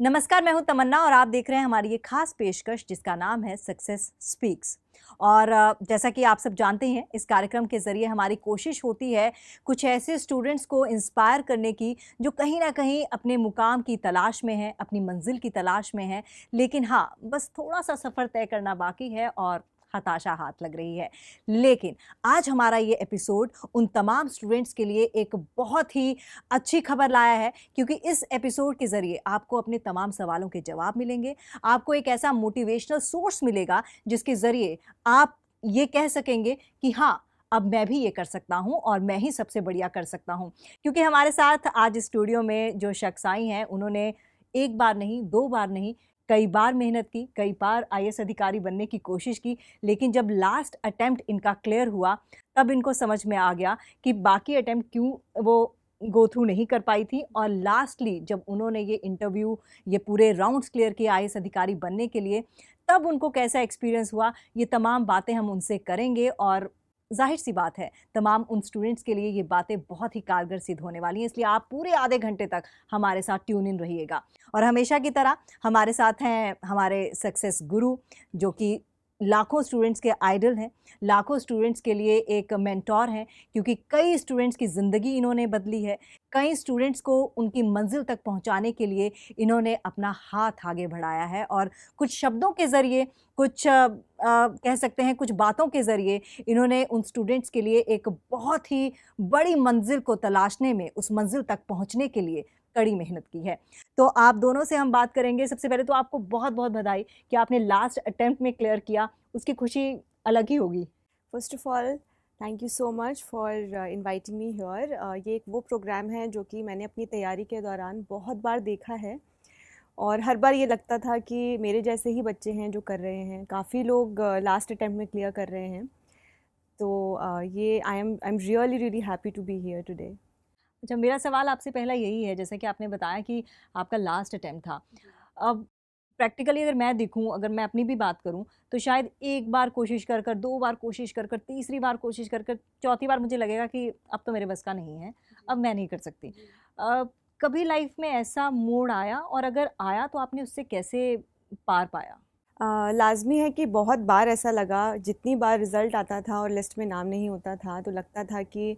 नमस्कार, मैं हूं तमन्ना और आप देख रहे हैं हमारी ये खास पेशकश जिसका नाम है सक्सेस स्पीक्स। और जैसा कि आप सब जानते हैं, इस कार्यक्रम के ज़रिए हमारी कोशिश होती है कुछ ऐसे स्टूडेंट्स को इंस्पायर करने की जो कहीं ना कहीं अपने मुकाम की तलाश में है, अपनी मंजिल की तलाश में है, लेकिन हाँ, बस थोड़ा सा सफ़र तय करना बाकी है और हताशा हाथ लग रही है। लेकिन आज हमारा ये एपिसोड उन तमाम स्टूडेंट्स के लिए एक बहुत ही अच्छी खबर लाया है, क्योंकि इस एपिसोड के ज़रिए आपको अपने तमाम सवालों के जवाब मिलेंगे। आपको एक ऐसा मोटिवेशनल सोर्स मिलेगा जिसके ज़रिए आप ये कह सकेंगे कि हाँ, अब मैं भी ये कर सकता हूँ और मैं ही सबसे बढ़िया कर सकता हूँ। क्योंकि हमारे साथ आज स्टूडियो में जो शख्स आई हैं, उन्होंने एक बार नहीं, दो बार नहीं, कई बार मेहनत की, कई बार आईएएस अधिकारी बनने की कोशिश की, लेकिन जब लास्ट अटेम्प्ट इनका क्लियर हुआ, तब इनको समझ में आ गया कि बाकी अटेम्प्ट क्यों वो गो थ्रू नहीं कर पाई थी। और लास्टली जब उन्होंने ये इंटरव्यू, ये पूरे राउंड्स क्लियर किए आईएएस अधिकारी बनने के लिए, तब उनको कैसा एक्सपीरियंस हुआ, ये तमाम बातें हम उनसे करेंगे। और जाहिर सी बात है, तमाम उन स्टूडेंट्स के लिए ये बातें बहुत ही कारगर सिद्ध होने वाली हैं, इसलिए आप पूरे आधे घंटे तक हमारे साथ ट्यून इन रहिएगा। और हमेशा की तरह हमारे साथ हैं हमारे सक्सेस गुरु, जो कि लाखों स्टूडेंट्स के आइडल हैं, लाखों स्टूडेंट्स के लिए एक मेंटोर हैं, क्योंकि कई स्टूडेंट्स की ज़िंदगी इन्होंने बदली है। कई स्टूडेंट्स को उनकी मंजिल तक पहुंचाने के लिए इन्होंने अपना हाथ आगे बढ़ाया है और कुछ शब्दों के ज़रिए, कुछ कह सकते हैं कुछ बातों के ज़रिए इन्होंने उन स्टूडेंट्स के लिए एक बहुत ही बड़ी मंजिल को तलाशने में, उस मंजिल तक पहुंचने के लिए कड़ी मेहनत की है। तो आप दोनों से हम बात करेंगे। सबसे पहले तो आपको बहुत-बहुत बधाई कि आपने लास्ट अटेम्प्ट में क्लियर किया, उसकी खुशी अलग ही होगी। First of all, thank you so much for inviting me here. ये एक वो प्रोग्राम है जो कि मैंने अपनी तैयारी के दौरान बहुत बार देखा है और हर बार ये लगता था कि मेरे जैसे ही बच्चे हैं जो कर रहे हैं। काफ़ी लोग लास्ट अटेम्प्ट में क्लियर कर रहे हैं, तो ये I am really really happy to be here today. अच्छा, मेरा सवाल आपसे पहला यही है, जैसे कि आपने बताया कि आपका लास्ट अटेम्प्ट था। अब प्रैक्टिकली अगर मैं देखूँ, अगर मैं अपनी भी बात करूँ, तो शायद एक बार कोशिश कर कर, दो बार कोशिश कर कर, तीसरी बार कोशिश कर कर, चौथी बार मुझे लगेगा कि अब तो मेरे बस का नहीं है, अब मैं नहीं कर सकती। कभी लाइफ में ऐसा मोड़ आया, और अगर आया तो आपने उससे कैसे पार पाया? लाज़मी है कि बहुत बार ऐसा लगा, जितनी बार रिज़ल्ट आता था और लिस्ट में नाम नहीं होता था तो लगता था कि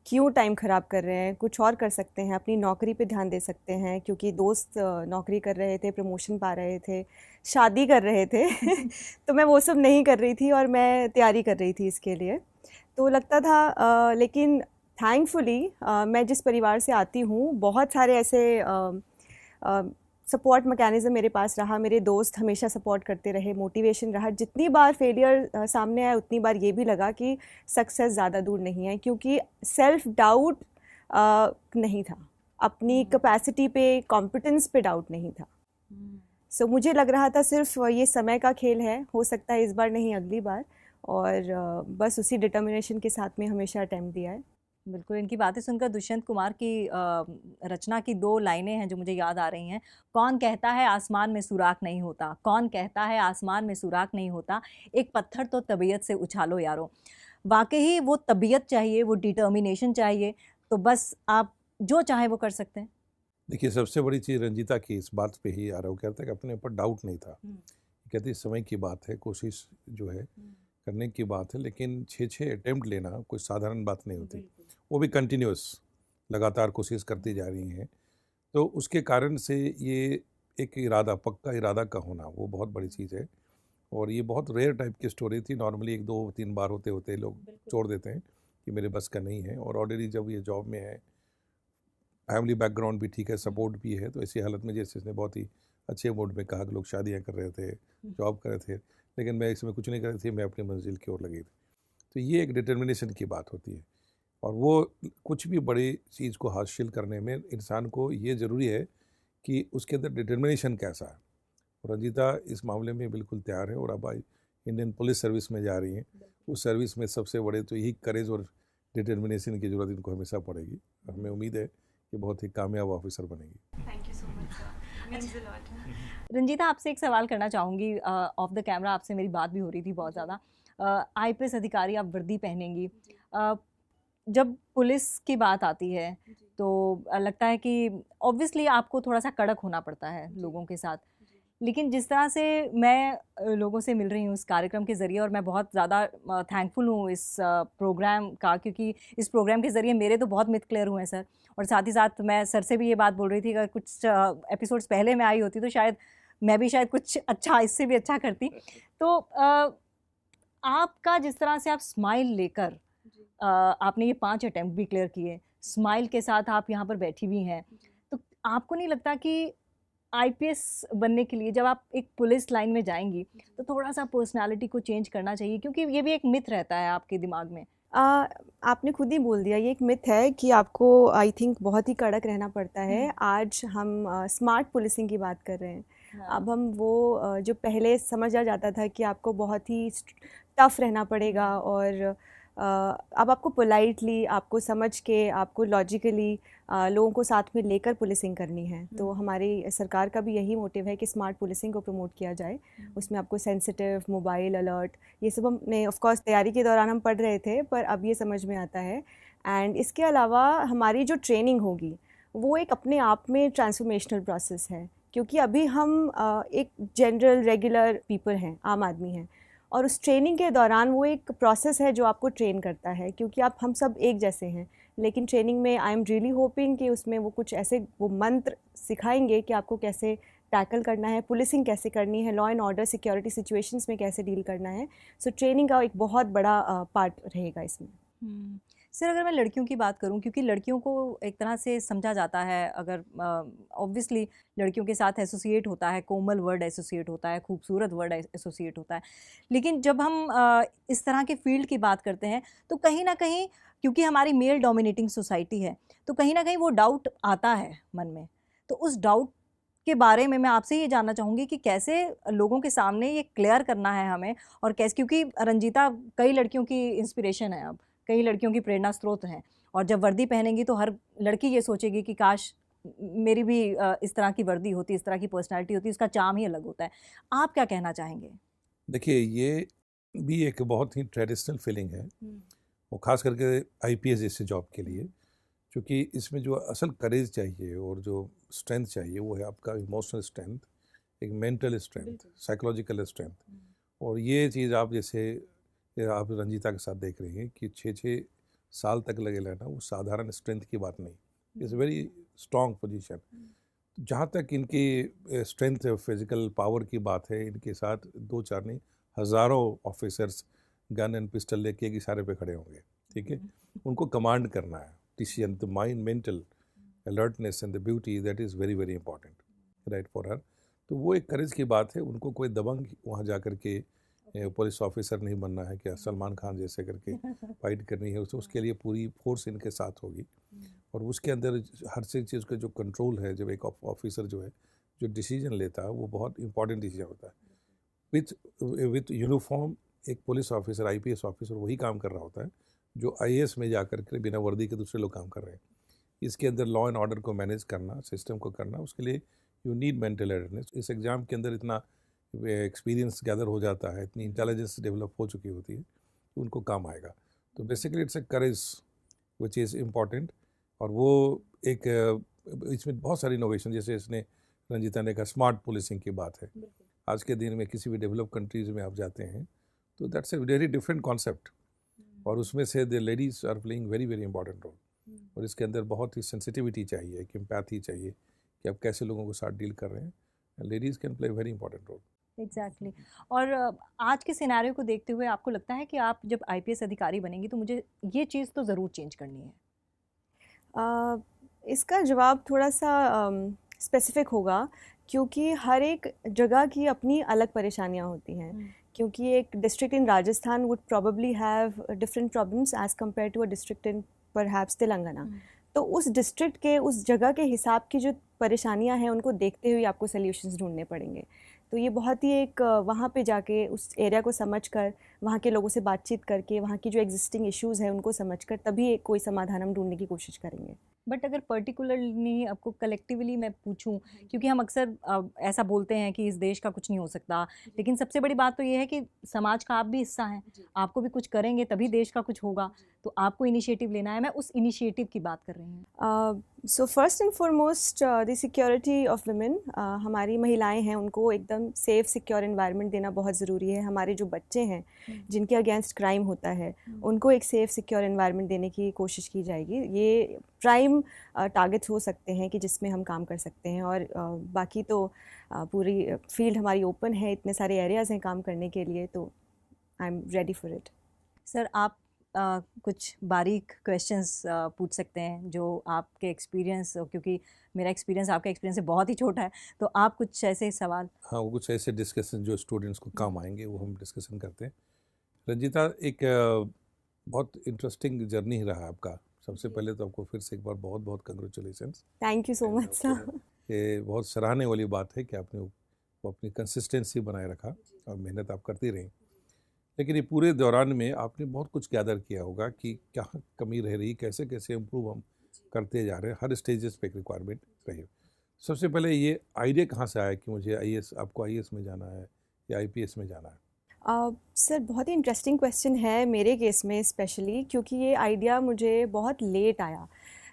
क्यों टाइम ख़राब कर रहे हैं, कुछ और कर सकते हैं, अपनी नौकरी पे ध्यान दे सकते हैं। क्योंकि दोस्त नौकरी कर रहे थे, प्रमोशन पा रहे थे, शादी कर रहे थे तो मैं वो सब नहीं कर रही थी और मैं तैयारी कर रही थी इसके लिए। तो लगता था लेकिन थैंकफुली मैं जिस परिवार से आती हूँ, बहुत सारे ऐसे सपोर्ट मैकेनिज़्म मेरे पास रहा। मेरे दोस्त हमेशा सपोर्ट करते रहे, मोटिवेशन रहा। जितनी बार फेलियर सामने आया, उतनी बार ये भी लगा कि सक्सेस ज़्यादा दूर नहीं है, क्योंकि सेल्फ डाउट नहीं था, अपनी कैपेसिटी पे, कॉम्पिटेंस पे डाउट नहीं था। सो मुझे लग रहा था सिर्फ ये समय का खेल है, हो सकता है इस बार नहीं अगली बार, और बस उसी डिटर्मिनेशन के साथ में हमेशा अटेम्प्ट दिया है। बिल्कुल, इनकी बातें सुनकर दुष्यंत कुमार की रचना की 2 लाइनें हैं जो मुझे याद आ रही हैं। कौन कहता है आसमान में सुराख नहीं होता, कौन कहता है आसमान में सुराख नहीं होता, एक पत्थर तो तबीयत से उछालो यारो। वाक़ई वो तबीयत चाहिए, वो डिटर्मिनेशन चाहिए, तो बस आप जो चाहें वो कर सकते हैं। देखिए, सबसे बड़ी चीज़ रंजीता की इस बात पे ही आ रहा, वो कहता है कि अपने ऊपर डाउट नहीं था। कहती है समय की बात है, कोशिश जो है करने की बात है, लेकिन 6-6 अटेम्प्ट लेना कोई साधारण बात नहीं होती, वो भी कंटिन्यूअस, लगातार कोशिश करती जा रही हैं। तो उसके कारण से ये एक इरादा, पक्का इरादा का होना, वो बहुत बड़ी चीज़ है। और ये बहुत रेयर टाइप की स्टोरी थी। नॉर्मली 1-2-3 बार होते होते लोग छोड़ देते हैं कि मेरे बस का नहीं है। और ऑलरेडी जब ये जॉब में है, फैमिली बैकग्राउंड भी ठीक है, सपोर्ट भी है, तो ऐसी हालत में, जैसे इसने बहुत ही अच्छे मूड में कहा कि लोग शादियां कर रहे थे, जॉब कर रहे थे, लेकिन मैं इसमें कुछ नहीं कर रही थी, मैं अपनी मंजिल की ओर लगी थी। तो ये एक डिटर्मिनेशन की बात होती है। और वो कुछ भी बड़ी चीज़ को हासिल करने में इंसान को ये ज़रूरी है कि उसके अंदर डिटर्मिनेशन कैसा है। और रंजीता इस मामले में बिल्कुल तैयार है, और अब इंडियन पुलिस सर्विस में जा रही हैं। उस सर्विस में सबसे बड़े तो यही करेज और डिटर्मिनेशन की ज़रूरत इनको हमेशा पड़ेगी। हमें उम्मीद है कि बहुत ही कामयाब ऑफिसर बनेगी। Thank you so much sir, means a lot. Ranjita, आपसे एक सवाल करना चाहूँगी। ऑफ द कैमरा आपसे मेरी बात भी हो रही थी बहुत ज़्यादा। आईपीएस अधिकारी आप वर्दी पहनेंगी, जब पुलिस की बात आती है तो लगता है कि ऑब्वियसली आपको थोड़ा सा कड़क होना पड़ता है लोगों के साथ, लेकिन जिस तरह से मैं लोगों से मिल रही हूँ इस कार्यक्रम के ज़रिए, और मैं बहुत ज़्यादा थैंकफुल हूँ इस प्रोग्राम का, क्योंकि इस प्रोग्राम के ज़रिए मेरे तो बहुत मिथ क्लियर हुए हैं सर। और साथ ही साथ मैं सर से भी ये बात बोल रही थी, अगर कुछ एपिसोड्स पहले मैं आई होती तो शायद मैं भी शायद कुछ अच्छा, इससे भी अच्छा करती। तो आपका जिस तरह से आप स्माइल लेकर आपने ये 5 अटेम्प्ट भी क्लियर किए, स्माइल के साथ आप यहाँ पर बैठी हुई हैं, तो आपको नहीं लगता कि आईपीएस बनने के लिए जब आप एक पुलिस लाइन में जाएंगी तो थोड़ा सा पर्सनालिटी को चेंज करना चाहिए, क्योंकि ये भी एक मिथ रहता है आपके दिमाग में? आपने खुद ही बोल दिया, ये एक मिथ है कि आपको आई थिंक बहुत ही कड़क रहना पड़ता है। आज हम स्मार्ट पुलिसिंग की बात कर रहे हैं। हाँ। अब हम वो जो पहले समझा जाता था कि आपको बहुत ही टफ रहना पड़ेगा, और अब आपको पोलाइटली, आपको समझ के, आपको लॉजिकली लोगों को साथ में लेकर पुलिसिंग करनी है। तो हमारी सरकार का भी यही मोटिव है कि स्मार्ट पुलिसिंग को प्रमोट किया जाए। उसमें आपको सेंसिटिव, मोबाइल अलर्ट, ये सब हमने ऑफ कोर्स तैयारी के दौरान हम पढ़ रहे थे, पर अब ये समझ में आता है। एंड इसके अलावा हमारी जो ट्रेनिंग होगी वो एक अपने आप में ट्रांसफॉर्मेशनल प्रोसेस है, क्योंकि अभी हम एक जनरल रेगुलर पीपल हैं, आम आदमी हैं, और उस ट्रेनिंग के दौरान वो एक प्रोसेस है जो आपको ट्रेन करता है, क्योंकि आप हम सब एक जैसे हैं। लेकिन ट्रेनिंग में आई एम रियली होपिंग कि उसमें वो कुछ ऐसे वो मंत्र सिखाएंगे कि आपको कैसे टैकल करना है, पुलिसिंग कैसे करनी है, law and order security situations में कैसे डील करना है। सो ट्रेनिंग का एक बहुत बड़ा पार्ट रहेगा इसमें। सर, अगर मैं लड़कियों की बात करूं, क्योंकि लड़कियों को एक तरह से समझा जाता है, अगर ऑब्वियसली लड़कियों के साथ एसोसिएट होता है, कोमल वर्ड एसोसिएट होता है, खूबसूरत वर्ड एसोसिएट होता है, लेकिन जब हम इस तरह के फील्ड की बात करते हैं तो कहीं ना कहीं, क्योंकि हमारी मेल डोमिनेटिंग सोसाइटी है, तो कहीं ना कहीं वो डाउट आता है मन में। तो उस डाउट के बारे में मैं आपसे ये जानना चाहूँगी कि कैसे लोगों के सामने ये क्लियर करना है हमें, और कैसे, क्योंकि रंजीता कई लड़कियों की इंस्पिरेशन है, अब कई लड़कियों की प्रेरणा स्रोत हैं, और जब वर्दी पहनेंगी तो हर लड़की ये सोचेगी कि काश मेरी भी इस तरह की वर्दी होती, इस तरह की पर्सनालिटी होती, इसका चार्म ही अलग होता है। आप क्या कहना चाहेंगे? देखिए, ये भी एक बहुत ही ट्रेडिशनल फीलिंग है, और ख़ास करके आईपीएस जैसे जॉब के लिए, क्योंकि इसमें जो असल करेज चाहिए और जो स्ट्रेंथ चाहिए वो है आपका इमोशनल स्ट्रेंथ, एक मेंटल स्ट्रेंथ, साइकोलॉजिकल स्ट्रेंथ। और ये चीज़ आप जैसे आप रंजीता के साथ देख रही हैं कि 6-6 साल तक लगे रहना, वो साधारण स्ट्रेंथ की बात नहीं, इज़ वेरी स्ट्रॉन्ग पोजीशन। जहाँ तक इनकी स्ट्रेंथ फिजिकल पावर की बात है, इनके साथ 2-4 नहीं, हज़ारों ऑफिसर्स गन एंड पिस्टल लेके एक इशारे पे खड़े होंगे, ठीक है। उनको कमांड करना है, decision, the mind, mental alertness and the beauty, that is very very important right for her. तो वो एक करेज की बात है। उनको कोई दबंग वहाँ जा कर के पुलिस ऑफिसर नहीं बनना है क्या सलमान खान जैसे करके फाइट करनी है, उसके लिए पूरी फोर्स इनके साथ होगी। और उसके अंदर हर चीज़ का जो कंट्रोल है, जब एक ऑफिसर जो है जो डिसीजन लेता है वो बहुत इंपॉर्टेंट डिसीजन होता है। विथ यूनिफॉर्म एक पुलिस ऑफिसर, आईपीएस ऑफिसर वही काम कर रहा होता है जो आईएएस में जाकर के बिना वर्दी के दूसरे लोग काम कर रहे हैं। इसके अंदर लॉ एंड ऑर्डर को मैनेज करना, सिस्टम को करना, उसके लिए यू नीड मेंटल अवेयरनेस। इस एग्ज़ाम के अंदर इतना एक्सपीरियंस गैदर हो जाता है, इतनी इंटेलिजेंस डेवलप हो चुकी होती है कि उनको काम आएगा। तो basically it's a courage which is important. और वो एक इसमें बहुत सारी इनोवेशन, जैसे इसने रंजीता ने कहा स्मार्ट पुलिसिंग की बात है। आज के दिन में किसी भी डेवलप कंट्रीज़ में आप जाते हैं तो that's a very different concept, और उसमें से the ladies are playing very very important role. और इसके अंदर बहुत ही सेंसिटिविटी चाहिए, एक एम्पैथी चाहिए कि आप कैसे लोगों के साथ डील कर रहे हैं। Ladies can play very important role. Exactly और आज के सिनेरियो को देखते हुए आपको लगता है कि आप जब आईपीएस अधिकारी बनेंगी तो मुझे ये चीज़ तो ज़रूर चेंज करनी है? इसका जवाब थोड़ा सा स्पेसिफिक होगा, क्योंकि हर एक जगह की अपनी अलग परेशानियां होती हैं। क्योंकि एक district in Rajasthan would probably have different problems as compare to a district in perhaps Telangana. तो उस डिस्ट्रिक्ट के, उस जगह के हिसाब की जो परेशानियां हैं उनको देखते हुए आपको सल्यूशंस ढूंढने पड़ेंगे। तो ये बहुत ही एक वहाँ पे जाके उस एरिया को समझकर, वहाँ के लोगों से बातचीत करके, वहाँ की जो एग्जिस्टिंग इश्यूज़ हैं उनको समझकर तभी एक कोई समाधान हम ढूंढने की कोशिश करेंगे। बट अगर पर्टिकुलरली आपको कलेक्टिवली मैं पूछूं, क्योंकि हम अक्सर ऐसा बोलते हैं कि इस देश का कुछ नहीं हो सकता, लेकिन सबसे बड़ी बात तो ये है कि समाज का आप भी हिस्सा हैं, आपको भी कुछ करेंगे तभी देश का कुछ होगा, तो आपको इनिशिएटिव लेना है। मैं उस इनिशिएटिव की बात कर रही हूँ। So first and foremost the security of women, हमारी महिलाएं हैं उनको एकदम सेफ सिक्योर एनवायरनमेंट देना बहुत ज़रूरी है। हमारे जो बच्चे हैं जिनके अगेंस्ट क्राइम होता है उनको एक सेफ सिक्योर एनवायरनमेंट देने की कोशिश की जाएगी। ये प्राइम टारगेट्स हो सकते हैं कि जिसमें हम काम कर सकते हैं, और बाकी तो पूरी फील्ड हमारी ओपन है, इतने सारे एरियाज़ हैं काम करने के लिए, तो I am ready for it. Sir आप कुछ बारीक क्वेश्चंस पूछ सकते हैं जो आपके एक्सपीरियंस, क्योंकि मेरा एक्सपीरियंस आपका एक्सपीरियंस से बहुत ही छोटा है, तो आप कुछ ऐसे सवाल। हाँ, वो कुछ ऐसे डिस्कशन जो स्टूडेंट्स को काम आएंगे वो हम डिस्कशन करते हैं। रंजीता, एक बहुत इंटरेस्टिंग जर्नी रहा आपका। सबसे पहले तो आपको फिर से एक बार बहुत बहुत congratulations. Thank you so much sir. ये बहुत सराहने वाली बात है कि आपने वो अपनी कंसिस्टेंसी बनाए रखा और मेहनत आप करती रही। लेकिन ये पूरे दौरान में आपने बहुत कुछ गैदर किया होगा कि क्या कमी रह रही, कैसे कैसे इम्प्रूव हम करते जा रहे हैं। हर स्टेजेस पे एक रिक्वायरमेंट रही। सबसे पहले ये आइडिया कहाँ से आया कि मुझे आपको आईएएस में जाना है या आईपीएस में जाना है? सर बहुत ही इंटरेस्टिंग क्वेश्चन है मेरे केस में स्पेशली, क्योंकि ये आइडिया मुझे बहुत लेट आया।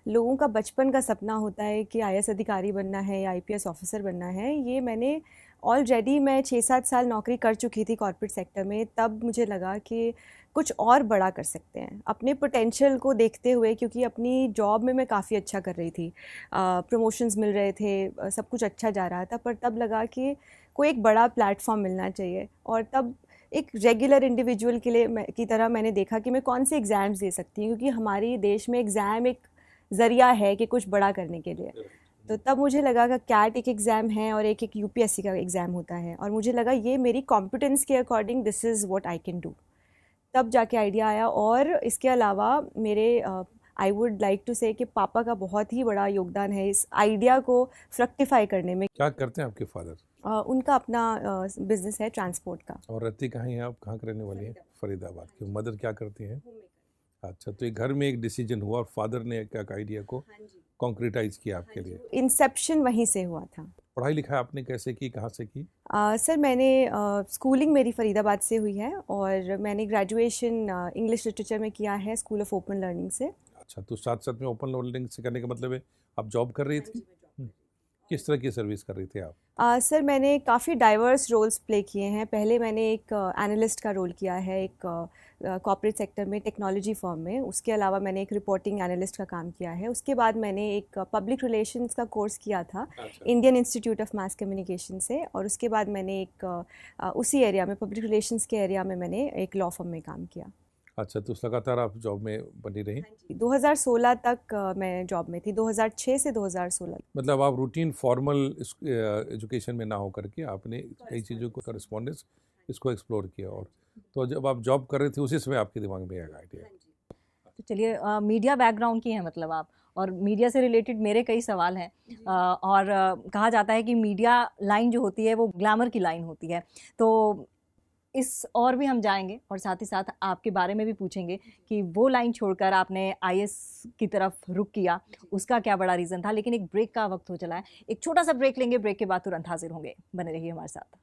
लोगों का बचपन का सपना होता है कि आईएएस अधिकारी बनना है या आईपीएस ऑफिसर बनना है। ये मैंने ऑलरेडी मैं 6-7 साल नौकरी कर चुकी थी कॉर्पोरेट सेक्टर में, तब मुझे लगा कि कुछ और बड़ा कर सकते हैं अपने पोटेंशियल को देखते हुए, क्योंकि अपनी जॉब में मैं काफ़ी अच्छा कर रही थी, प्रमोशंस मिल रहे थे, सब कुछ अच्छा जा रहा था, पर तब लगा कि कोई एक बड़ा प्लेटफॉर्म मिलना चाहिए। और तब एक रेगुलर इंडिविजुअल के लिए की तरह मैंने देखा कि मैं कौन से एग्ज़ाम्स दे सकती हूँ, क्योंकि हमारे देश में एग्ज़ाम एक ज़रिया है कि कुछ बड़ा करने के लिए। तो तब मुझे लगा कि कैट एक एग्ज़ाम है और एक यूपीएससी का एग्ज़ाम होता है, और मुझे लगा ये मेरी कॉम्पिटेंस के according this is what I can do. तब जाके आइडिया आया। और इसके अलावा मेरे आई वुड लाइक टू से कि पापा का बहुत ही बड़ा योगदान है इस आइडिया को फ्रक्टिफाई करने में। क्या करते हैं आपके फादर? उनका अपना बिजनेस है ट्रांसपोर्ट का। और रहती कहाँ हैं आप, कहाँ रहने वाली हैं? फरीदाबाद की। मदर क्या करती हैं? अच्छा, तो एक घर में एक डिसीजन हुआ और फादर ने क्या आइडिया को कॉन्क्रीटाइज किया आपके लिए? इंसेप्शन वहीं से हुआ था। पढ़ाई लिखाई आपने कैसे की, कहाँ से की? सर मैंने स्कूलिंग मेरी फरीदाबाद से हुई है, और मैंने ग्रेजुएशन इंग्लिश लिटरेचर में किया है स्कूल ऑफ ओपन लर्निंग से। अच्छा, तो साथ साथ में ओपन लर्निंग से करने का मतलब है आप जॉब कर रही थी? किस तरह की सर्विस कर रही थी आप? सर मैंने काफ़ी डाइवर्स रोल्स प्ले किए हैं। पहले मैंने एक एनालिस्ट का रोल किया है एक कॉर्पोरेट सेक्टर में टेक्नोलॉजी फर्म में। उसके अलावा मैंने एक रिपोर्टिंग एनालिस्ट का काम किया है। उसके बाद मैंने एक पब्लिक रिलेशंस का कोर्स किया था Indian institute of mass communication से, और उसके बाद मैंने एक उसी एरिया में पब्लिक रिलेशंस के एरिया में मैंने एक लॉ फर्म में काम किया। अच्छा, तो लगातार आप जॉब में बनी रही? 2016 तक मैं जॉब में थी, 2006 से 2016। मतलब आप रूटीन फॉर्मल एजुकेशन में ना हो करके आपने कई चीज़ों को करस्पॉन्डेंस इसको एक्सप्लोर किया, और तो जब आप जॉब कर रहे थे उसी समय आपके दिमाग में आया आइडिया? तो चलिए, मीडिया बैकग्राउंड की हैं मतलब आप, और मीडिया से रिलेटेड मेरे कई सवाल हैं। और कहा जाता है कि मीडिया लाइन जो होती है वो ग्लैमर की लाइन होती है, तो इस और भी हम जाएंगे और साथ ही साथ आपके बारे में भी पूछेंगे कि वो लाइन छोड़कर आपने आईएएस की तरफ रुख किया, उसका क्या बड़ा रीज़न था। लेकिन एक ब्रेक का वक्त हो चला है, एक छोटा सा ब्रेक लेंगे, ब्रेक के बाद तुरंत हाजिर होंगे। बने रहिए हमारे साथ।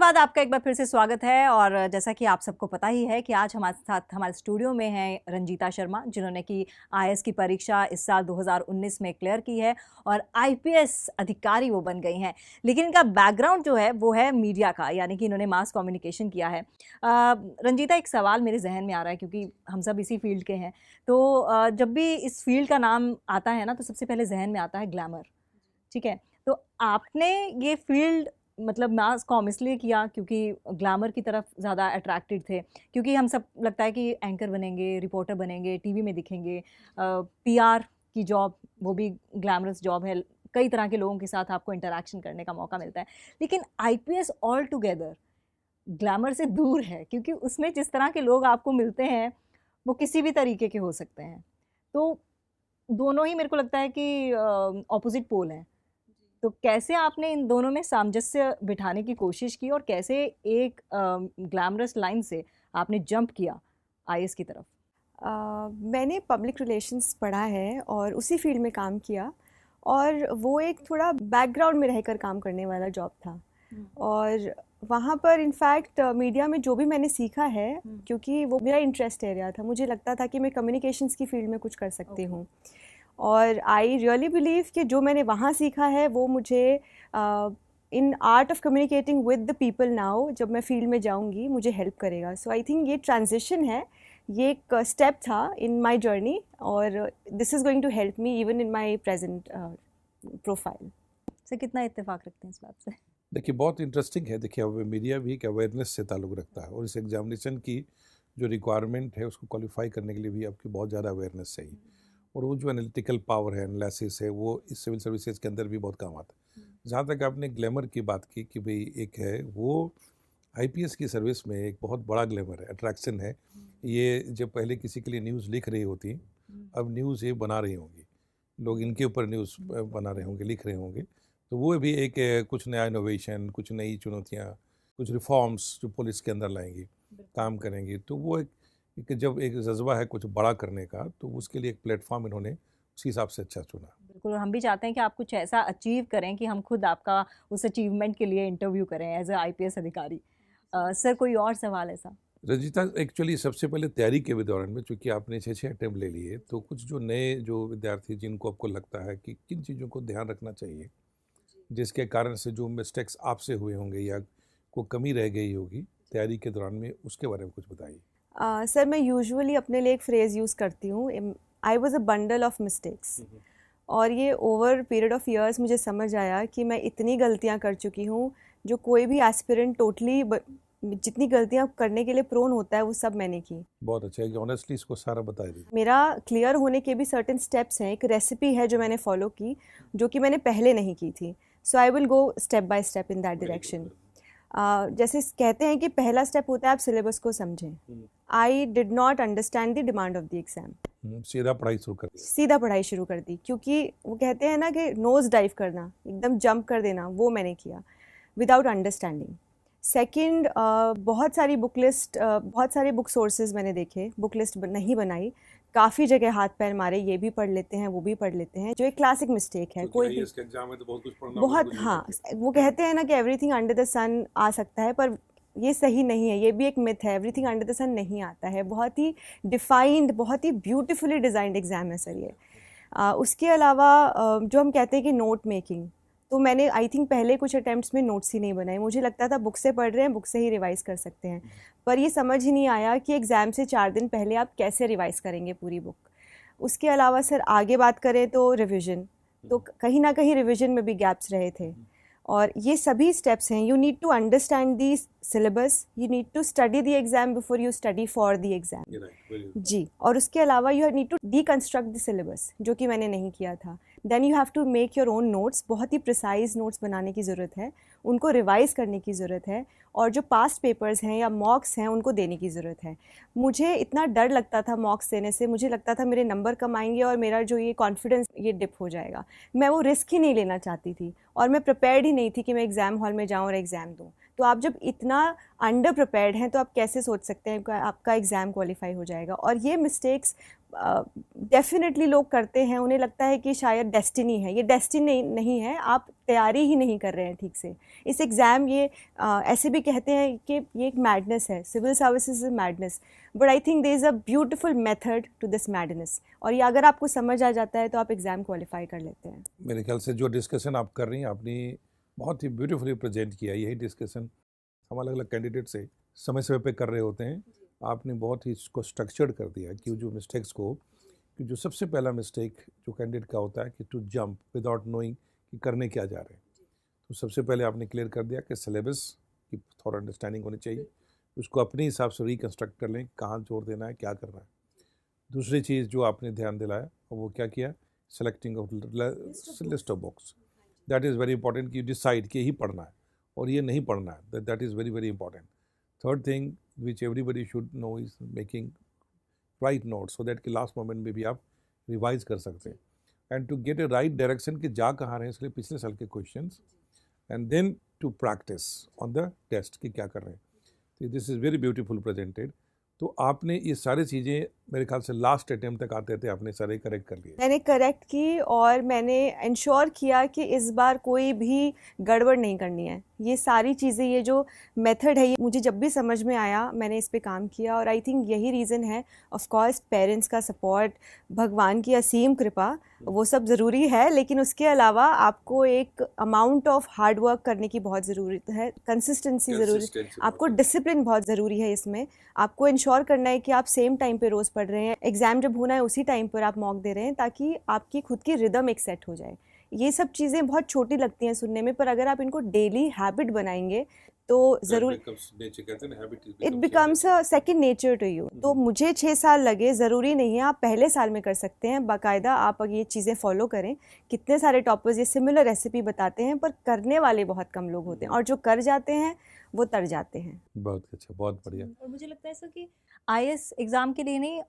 बाद आपका एक बार फिर से स्वागत है। और जैसा कि आप सबको पता ही है कि आज हमारे साथ हमारे स्टूडियो में हैं रंजीता शर्मा, जिन्होंने कि आईएएस की परीक्षा इस साल 2019 में क्लियर की है और आईपीएस अधिकारी वो बन गई हैं। लेकिन इनका बैकग्राउंड जो है वो है मीडिया का, यानी कि इन्होंने मास कम्युनिकेशन किया है। रंजीता, एक सवाल मेरे जहन में आ रहा है क्योंकि हम सब इसी फील्ड के हैं, तो जब भी इस फील्ड का नाम आता है ना तो सबसे पहले जहन में आता है ग्लैमर। ठीक है, तो आपने ये फील्ड मतलब मास कॉम इसलिए किया क्योंकि ग्लैमर की तरफ ज़्यादा अट्रैक्टेड थे? क्योंकि हम सब लगता है कि एंकर बनेंगे, रिपोर्टर बनेंगे, टीवी में दिखेंगे, पीआर की जॉब वो भी ग्लैमरस जॉब है, कई तरह के लोगों के साथ आपको इंटरेक्शन करने का मौका मिलता है। लेकिन आईपीएस ऑल टुगेदर ग्लैमर से दूर है, क्योंकि उसमें जिस तरह के लोग आपको मिलते हैं वो किसी भी तरीके के हो सकते हैं। तो दोनों ही मेरे को लगता है कि ऑपोजिट पोल हैं। तो कैसे आपने इन दोनों में सामंजस्य बिठाने की कोशिश की और कैसे एक ग्लैमरस लाइन से आपने जंप किया आईएएस की तरफ? मैंने पब्लिक रिलेशंस पढ़ा है और उसी फील्ड में काम किया, और वो एक थोड़ा बैकग्राउंड में रहकर काम करने वाला जॉब था। और वहाँ पर इनफैक्ट मीडिया में जो भी मैंने सीखा है, क्योंकि वो मेरा इंटरेस्ट एरिया था, मुझे लगता था कि मैं कम्युनिकेशंस की फील्ड में कुछ कर सकती हूँ। और आई रियली बिलीव कि जो मैंने वहाँ सीखा है वो मुझे इन art of communicating with the people now जब मैं फील्ड में जाऊँगी मुझे हेल्प करेगा। सो आई थिंक ये ट्रांजिशन है, ये एक स्टेप था इन माय जर्नी, और this is going to help me even in my present profile. से कितना इत्तेफाक रखते हैं इस बात से? देखिए, बहुत इंटरेस्टिंग है। देखिए, मीडिया भी एक अवेयरनेस से ताल्लुक़ रखता है और इस एग्जामिनेशन की जो रिक्वायरमेंट है उसको क्वालिफाई करने के लिए भी आपकी बहुत ज़्यादा अवेयरनेस चाहिए। और वो जो एनालिटिकल पावर है, एनालिसिस है, वो इस सिविल सर्विसेज के अंदर भी बहुत काम आता है। जहाँ तक आपने ग्लैमर की बात की कि भाई एक है वो आईपीएस की सर्विस में एक बहुत बड़ा ग्लैमर है, अट्रैक्शन है। ये जब पहले किसी के लिए न्यूज़ लिख रही होती, अब न्यूज़ ये बना रही होंगी, लोग इनके ऊपर न्यूज़ बना रहे होंगे, लिख रहे होंगे। तो वो भी एक कुछ नया इनोवेशन, कुछ नई चुनौतियाँ, कुछ रिफॉर्म्स जो पुलिस के अंदर लाएंगी, काम करेंगी। तो वो एक जब एक जज्बा है कुछ बड़ा करने का, तो उसके लिए एक प्लेटफॉर्म इन्होंने उस हिसाब से अच्छा चुना। बिल्कुल, हम भी चाहते हैं कि आप कुछ ऐसा अचीव करें कि हम खुद आपका उस अचीवमेंट के लिए इंटरव्यू करें एज ए आईपीएस अधिकारी। सर, कोई और सवाल ऐसा? रंजीता, एक्चुअली सबसे पहले तैयारी के दौरान में चूँकि आपने 6 अटैम्प्ट ले लिए, तो कुछ जो नए जो विद्यार्थी जिनको आपको लगता है कि किन चीज़ों को ध्यान रखना चाहिए, जिसके कारण से जो मिस्टेक्स आपसे हुए होंगे या को कमी रह गई होगी तैयारी के दौरान में, उसके बारे में कुछ बताइए। सर, मैं यूजुअली अपने लिए एक फ्रेज़ यूज़ करती हूँ, I was a bundle of mistakes. और ये ओवर पीरियड ऑफ ईयर्स मुझे समझ आया कि मैं इतनी गलतियाँ कर चुकी हूँ जो कोई भी एस्पिरेंट टोटली जितनी गलतियाँ करने के लिए प्रोन होता है वो सब मैंने की। बहुत अच्छा है कि ऑनेस्टली इसको सारा बता दीजिए। मेरा क्लियर होने के भी सर्टेन स्टेप्स हैं, एक रेसिपी है जो मैंने फॉलो की जो कि मैंने पहले नहीं की थी। So I will go step by step in that direction. जैसे कहते हैं कि पहला स्टेप होता है आप सिलेबस को समझें। I did not understand the demand of the exam. सीधा पढ़ाई शुरू कर दी। सीधा पढ़ाई शुरू कर दी, क्योंकि वो कहते हैं ना कि नोज डाइव करना, एकदम जंप कर देना, वो मैंने किया विदाउट अंडरस्टैंडिंग। सेकंड, बहुत सारी बुक लिस्ट, बहुत सारे बुक सोर्सेज मैंने देखे, बुक लिस्ट नहीं बनाई, काफ़ी जगह हाथ पैर मारे, ये भी पढ़ लेते हैं वो भी पढ़ लेते हैं, जो एक क्लासिक मिस्टेक है। कोई भी एग्जाम में तो बहुत कुछ पढ़ना, बहुत, हाँ, वो कहते हैं ना कि एवरीथिंग अंडर द सन आ सकता है, पर ये सही नहीं है, ये भी एक मिथ है। एवरीथिंग अंडर द सन नहीं आता है। बहुत ही डिफाइंड, बहुत ही ब्यूटीफुली डिज़ाइंड एग्ज़ाम है सर ये। उसके अलावा जो हम कहते हैं कि नोट मेकिंग, तो मैंने आई थिंक पहले कुछ अटैम्प्ट्स में नोट्स ही नहीं बनाए। मुझे लगता था बुक से पढ़ रहे हैं, बुक से ही रिवाइज कर सकते हैं, पर ये समझ ही नहीं आया कि एग्ज़ाम से 4 दिन पहले आप कैसे रिवाइज करेंगे पूरी बुक। उसके अलावा सर आगे बात करें तो रिविज़न, तो कहीं ना कहीं रिविज़न में भी गैप्स रहे थे। और ये सभी स्टेप्स हैं, you need to understand the syllabus, you need to study the exam before you study for the exam जी। और उसके अलावा you need to deconstruct the syllabus, जो कि मैंने नहीं किया था। Then you have to make your own notes, बहुत ही प्रिसाइज नोट्स बनाने की ज़रूरत है, उनको रिवाइज़ करने की ज़रूरत है, और जो पास्ट पेपर्स हैं या मॉक्स हैं उनको देने की ज़रूरत है। मुझे इतना डर लगता था मॉक्स देने से, मुझे लगता था मेरे नंबर कम आएंगे और मेरा जो ये कॉन्फिडेंस ये डिप हो जाएगा। मैं वो रिस्क ही नहीं लेना चाहती थी, और मैं प्रिपेयर्ड ही नहीं थी कि मैं एग्ज़ाम हॉल में जाऊँ और एग्ज़ाम दूँ। तो आप जब इतना अंडर प्रिपेयर्ड हैं तो आप कैसे सोच सकते हैं कि आपका एग्ज़ाम क्वालिफाई हो जाएगा। और ये मिस्टेक्स डेफिनेटली लोग करते हैं, उन्हें लगता है कि शायद डेस्टिनी है, ये डेस्टिनी नहीं है, आप तैयारी ही नहीं कर रहे हैं ठीक से। इस एग्ज़ाम ये ऐसे भी कहते हैं कि ये एक मैडनेस है, civil services is madness, but I think there is a beautiful method to this madness, और ये अगर आपको समझ आ जाता है तो आप एग्ज़ाम क्वालिफाई कर लेते हैं। मेरे ख्याल से जो डिस्कशन आप कर रही हैं आपने बहुत ही ब्यूटीफुली प्रेजेंट किया। यही डिस्कशन हम अलग अलग कैंडिडेट से समय समय पे कर रहे होते हैं। आपने बहुत ही इसको स्ट्रक्चर्ड कर दिया कि जो मिस्टेक्स को, कि जो सबसे पहला मिस्टेक जो कैंडिडेट का होता है कि टू जंप विदाउट नोइंग कि करने क्या जा रहे हैं। तो सबसे पहले आपने क्लियर कर दिया कि सिलेबस की थोड़ा अंडरस्टैंडिंग होनी चाहिए, उसको अपने हिसाब से रिकन्स्ट्रक्ट कर लें, कहाँ जोर देना है, क्या करना है। दूसरी चीज़ जो आपने ध्यान दिलाया वो क्या किया, selecting of list of books, that is very important कि डिसाइड कि ही पढ़ना है और ये नहीं पढ़ना है, that is very very important. Third thing which everybody should know is making right note so that कि लास्ट मोमेंट में भी आप रिवाइज कर सकते हैं and to get a right direction कि जा कहाँ रहे हैं, इसलिए पिछले साल के questions and then to practice on the test कि क्या कर रहे हैं। तो this is very beautiful presented. तो आपने ये सारी चीज़ें मेरे ख्याल से लास्ट अटेम्प्ट तक आते थे आपने सारे करेक्ट कर लिए। मैंने करेक्ट की और मैंने इंश्योर किया कि इस बार कोई भी गड़बड़ नहीं करनी है। ये सारी चीज़ें, ये जो मेथड है, ये मुझे जब भी समझ में आया मैंने इस पे काम किया, और आई थिंक यही रीज़न है। ऑफ कोर्स पेरेंट्स का सपोर्ट, भगवान की असीम कृपा, वो सब ज़रूरी है, लेकिन उसके अलावा आपको एक अमाउंट ऑफ हार्ड वर्क करने की बहुत ज़रूरत है, कंसिस्टेंसी ज़रूरी, आपको डिसिप्लिन बहुत ज़रूरी है इसमें। आपको इंश्योर करना है कि आप सेम टाइम पे रोज़ पढ़ रहे हैं, एग्ज़ाम जब होना है उसी टाइम पर आप मॉक दे रहे हैं, ताकि आपकी खुद की रिदम एक सेट हो जाए। ये सब चीज़ें बहुत छोटी लगती हैं सुनने में, पर अगर आप इनको डेली हैबिट बनाएंगे तो ज़रूर it becomes a second nature to you. तो मुझे 6 साल लगे, ज़रूरी नहीं है आप पहले साल में कर सकते हैं। बाकायदा आप अगर ये चीज़ें फॉलो करें, कितने सारे टॉपर्स ये सिमिलर रेसिपी बताते हैं, पर करने वाले बहुत कम लोग होते हैं, और जो कर जाते हैं वो तर जाते हैं। बहुत अच्छा, बहुत बढ़िया। और मुझे लगता है सर कि आईएएस एग्ज़ाम के लिए नहीं,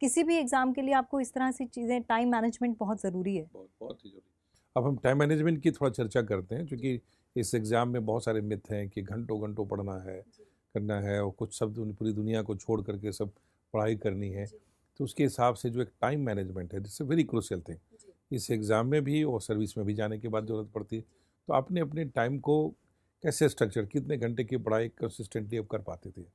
किसी भी एग्ज़ाम के लिए आपको इस तरह से चीज़ें, टाइम मैनेजमेंट बहुत ज़रूरी है। बहुत ही जरूरी। अब हम टाइम मैनेजमेंट की थोड़ा चर्चा करते हैं, क्योंकि इस एग्ज़ाम में बहुत सारे मिथ हैं कि घंटों घंटों पढ़ना है, करना है, और कुछ सब पूरी दुनिया को छोड़ करके सब पढ़ाई करनी है। तो उसके हिसाब से जो एक टाइम मैनेजमेंट है, this is very crucial thing, इस एग्ज़ाम में भी और सर्विस में भी जाने के बाद ज़रूरत पड़ती है। तो आपने अपने टाइम को कैसे स्ट्रक्चर, कितने घंटे की पढ़ाई कंसिस्टेंटली अब कर पाते थे?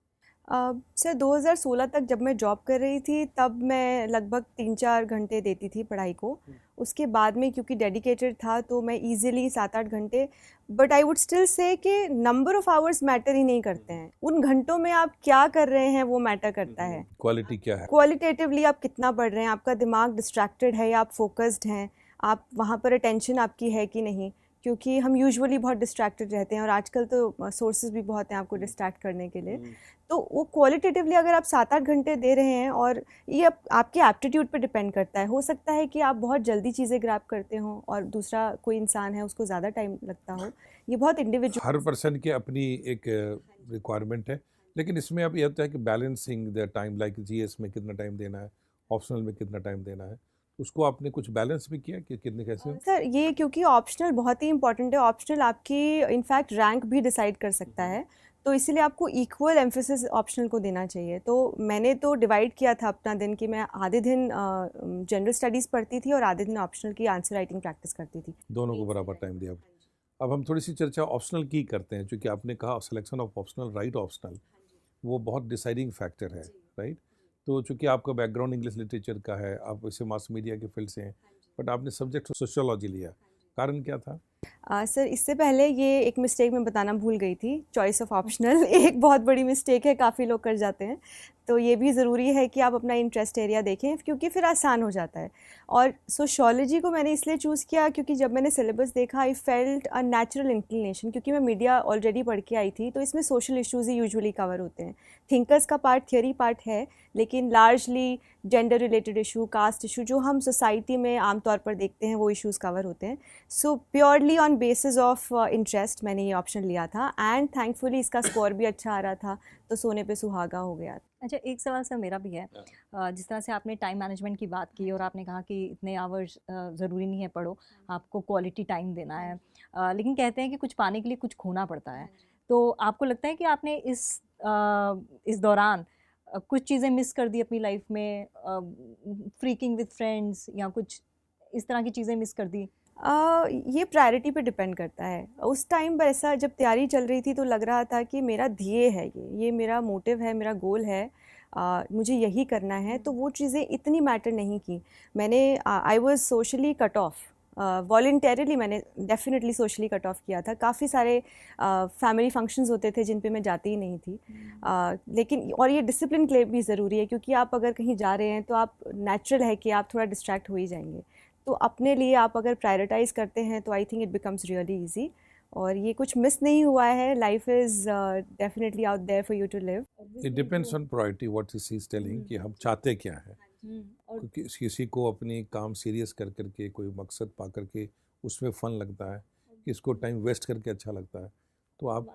सर 2016 तक जब मैं जॉब कर रही थी तब मैं लगभग 3-4 घंटे देती थी पढ़ाई को। उसके बाद में क्योंकि डेडिकेटेड था तो मैं इजीली 7-8 घंटे, but I would still say कि नंबर ऑफ आवर्स मैटर ही नहीं करते हैं, उन घंटों में आप क्या कर रहे हैं वो मैटर करता है। क्वालिटी क्या है, क्वालिटेटिवली आप कितना पढ़ रहे हैं, आपका दिमाग डिस्ट्रैक्टेड है या आप फोकस्ड हैं, आप वहाँ पर अटेंशन आपकी है कि नहीं, क्योंकि हम यूजुअली बहुत डिस्ट्रैक्टेड रहते हैं और आजकल तो सोर्सेज भी बहुत हैं आपको डिस्ट्रैक्ट करने के लिए। तो वो क्वालिटेटिवली अगर आप 7-8 घंटे दे रहे हैं, और ये आपके एप्टीट्यूड पे डिपेंड करता है, हो सकता है कि आप बहुत जल्दी चीज़ें ग्रैब करते हो और दूसरा कोई इंसान है उसको ज़्यादा टाइम लगता हो, ये बहुत इंडिविजुअल, हर पर्सन की अपनी एक रिक्वायरमेंट है। लेकिन इसमें अब ये होता है कि balancing the time, like GS में कितना टाइम देना है, ऑप्शनल में कितना टाइम देना है, उसको आपने कुछ बैलेंस भी किया कि कितने कैसे? सर ये क्योंकि ऑप्शनल बहुत ही इंपॉर्टेंट है, ऑप्शनल आपकी इनफैक्ट रैंक भी डिसाइड कर सकता है, तो इसीलिए आपको इक्वल एम्फेसिस ऑप्शनल को देना चाहिए। तो मैंने तो डिवाइड किया था अपना दिन कि मैं आधे दिन जनरल स्टडीज़ पढ़ती थी और आधे दिन ऑप्शनल की आंसर राइटिंग प्रैक्टिस करती थी। दोनों को बराबर टाइम दिया। अब हम थोड़ी सी चर्चा ऑप्शनल की करते हैं, क्योंकि आपने कहा selection of optional, right optional, वो बहुत डिसाइडिंग फैक्टर है, राइट? तो चूँकि आपका बैकग्राउंड इंग्लिश लिटरेचर का है, आप इसे मास मीडिया के फील्ड से हैं, बट आपने सब्जेक्ट सोशियोलॉजी लिया, कारण क्या था? सर इससे पहले ये एक मिस्टेक मैं बताना भूल गई थी, चॉइस ऑफ ऑप्शनल एक बहुत बड़ी मिस्टेक है, काफ़ी लोग कर जाते हैं, तो ये भी ज़रूरी है कि आप अपना इंटरेस्ट एरिया देखें, क्योंकि फिर आसान हो जाता है। और सोशियोलॉजी को मैंने इसलिए चूज़ किया क्योंकि जब मैंने सिलेबस देखा I felt a natural inclination, क्योंकि मैं मीडिया ऑलरेडी पढ़ के आई थी, तो इसमें सोशल इश्यूज़ ही यूजुअली कवर होते हैं। थिंकर्स का पार्ट, थियोरी पार्ट है, लेकिन largely gender related issue, caste issue, जो हम सोसाइटी में आमतौर पर देखते हैं, वो इश्यूज़ कवर होते हैं। So purely on basis of interest मैंने ये ऑप्शन लिया था, एंड थैंकफुली इसका स्कोर भी अच्छा आ रहा था, तो सोने पे सुहागा हो गया। अच्छा, एक सवाल सर मेरा भी है। जिस तरह से आपने टाइम मैनेजमेंट की बात की और आपने कहा कि इतने आवर्स ज़रूरी नहीं है पढ़ो, आपको क्वालिटी टाइम देना है, लेकिन कहते हैं कि कुछ पाने के लिए कुछ खोना पड़ता है। तो आपको लगता है कि आपने इस दौरान कुछ चीज़ें मिस कर दी अपनी लाइफ में, फ्रीकिंग विद फ्रेंड्स या कुछ इस तरह की चीज़ें मिस कर दी? ये प्रायोरिटी पे डिपेंड करता है। उस टाइम पर ऐसा जब तैयारी चल रही थी तो लग रहा था कि मेरा ध्येय है, ये मेरा मोटिव है, मेरा गोल है, मुझे यही करना है, तो वो चीज़ें इतनी मैटर नहीं की। मैंने I was socially cut off, voluntarily मैंने डेफिनेटली सोशली कट ऑफ किया था। काफ़ी सारे फैमिली फंक्शंस होते थे जिन पे मैं जाती ही नहीं थी। लेकिन और ये डिसिप्लिन के लिए भी ज़रूरी है, क्योंकि आप अगर कहीं जा रहे हैं तो आप नेचुरल है कि आप थोड़ा डिस्ट्रैक्ट हो ही जाएंगे। तो अपने लिए आप अगर प्रायोरिटाइज़ करते हैं तो I think it becomes really easy, और ये कुछ मिस नहीं हुआ है। Life is definitely out there for you to live. It depends on priority what she is telling कि हम चाहते क्या है। क्योंकि किसी को अपनी काम सीरियस कर करके कोई मकसद पा करके उसमें फन लगता है, किसको टाइम वेस्ट करके अच्छा लगता है। तो आप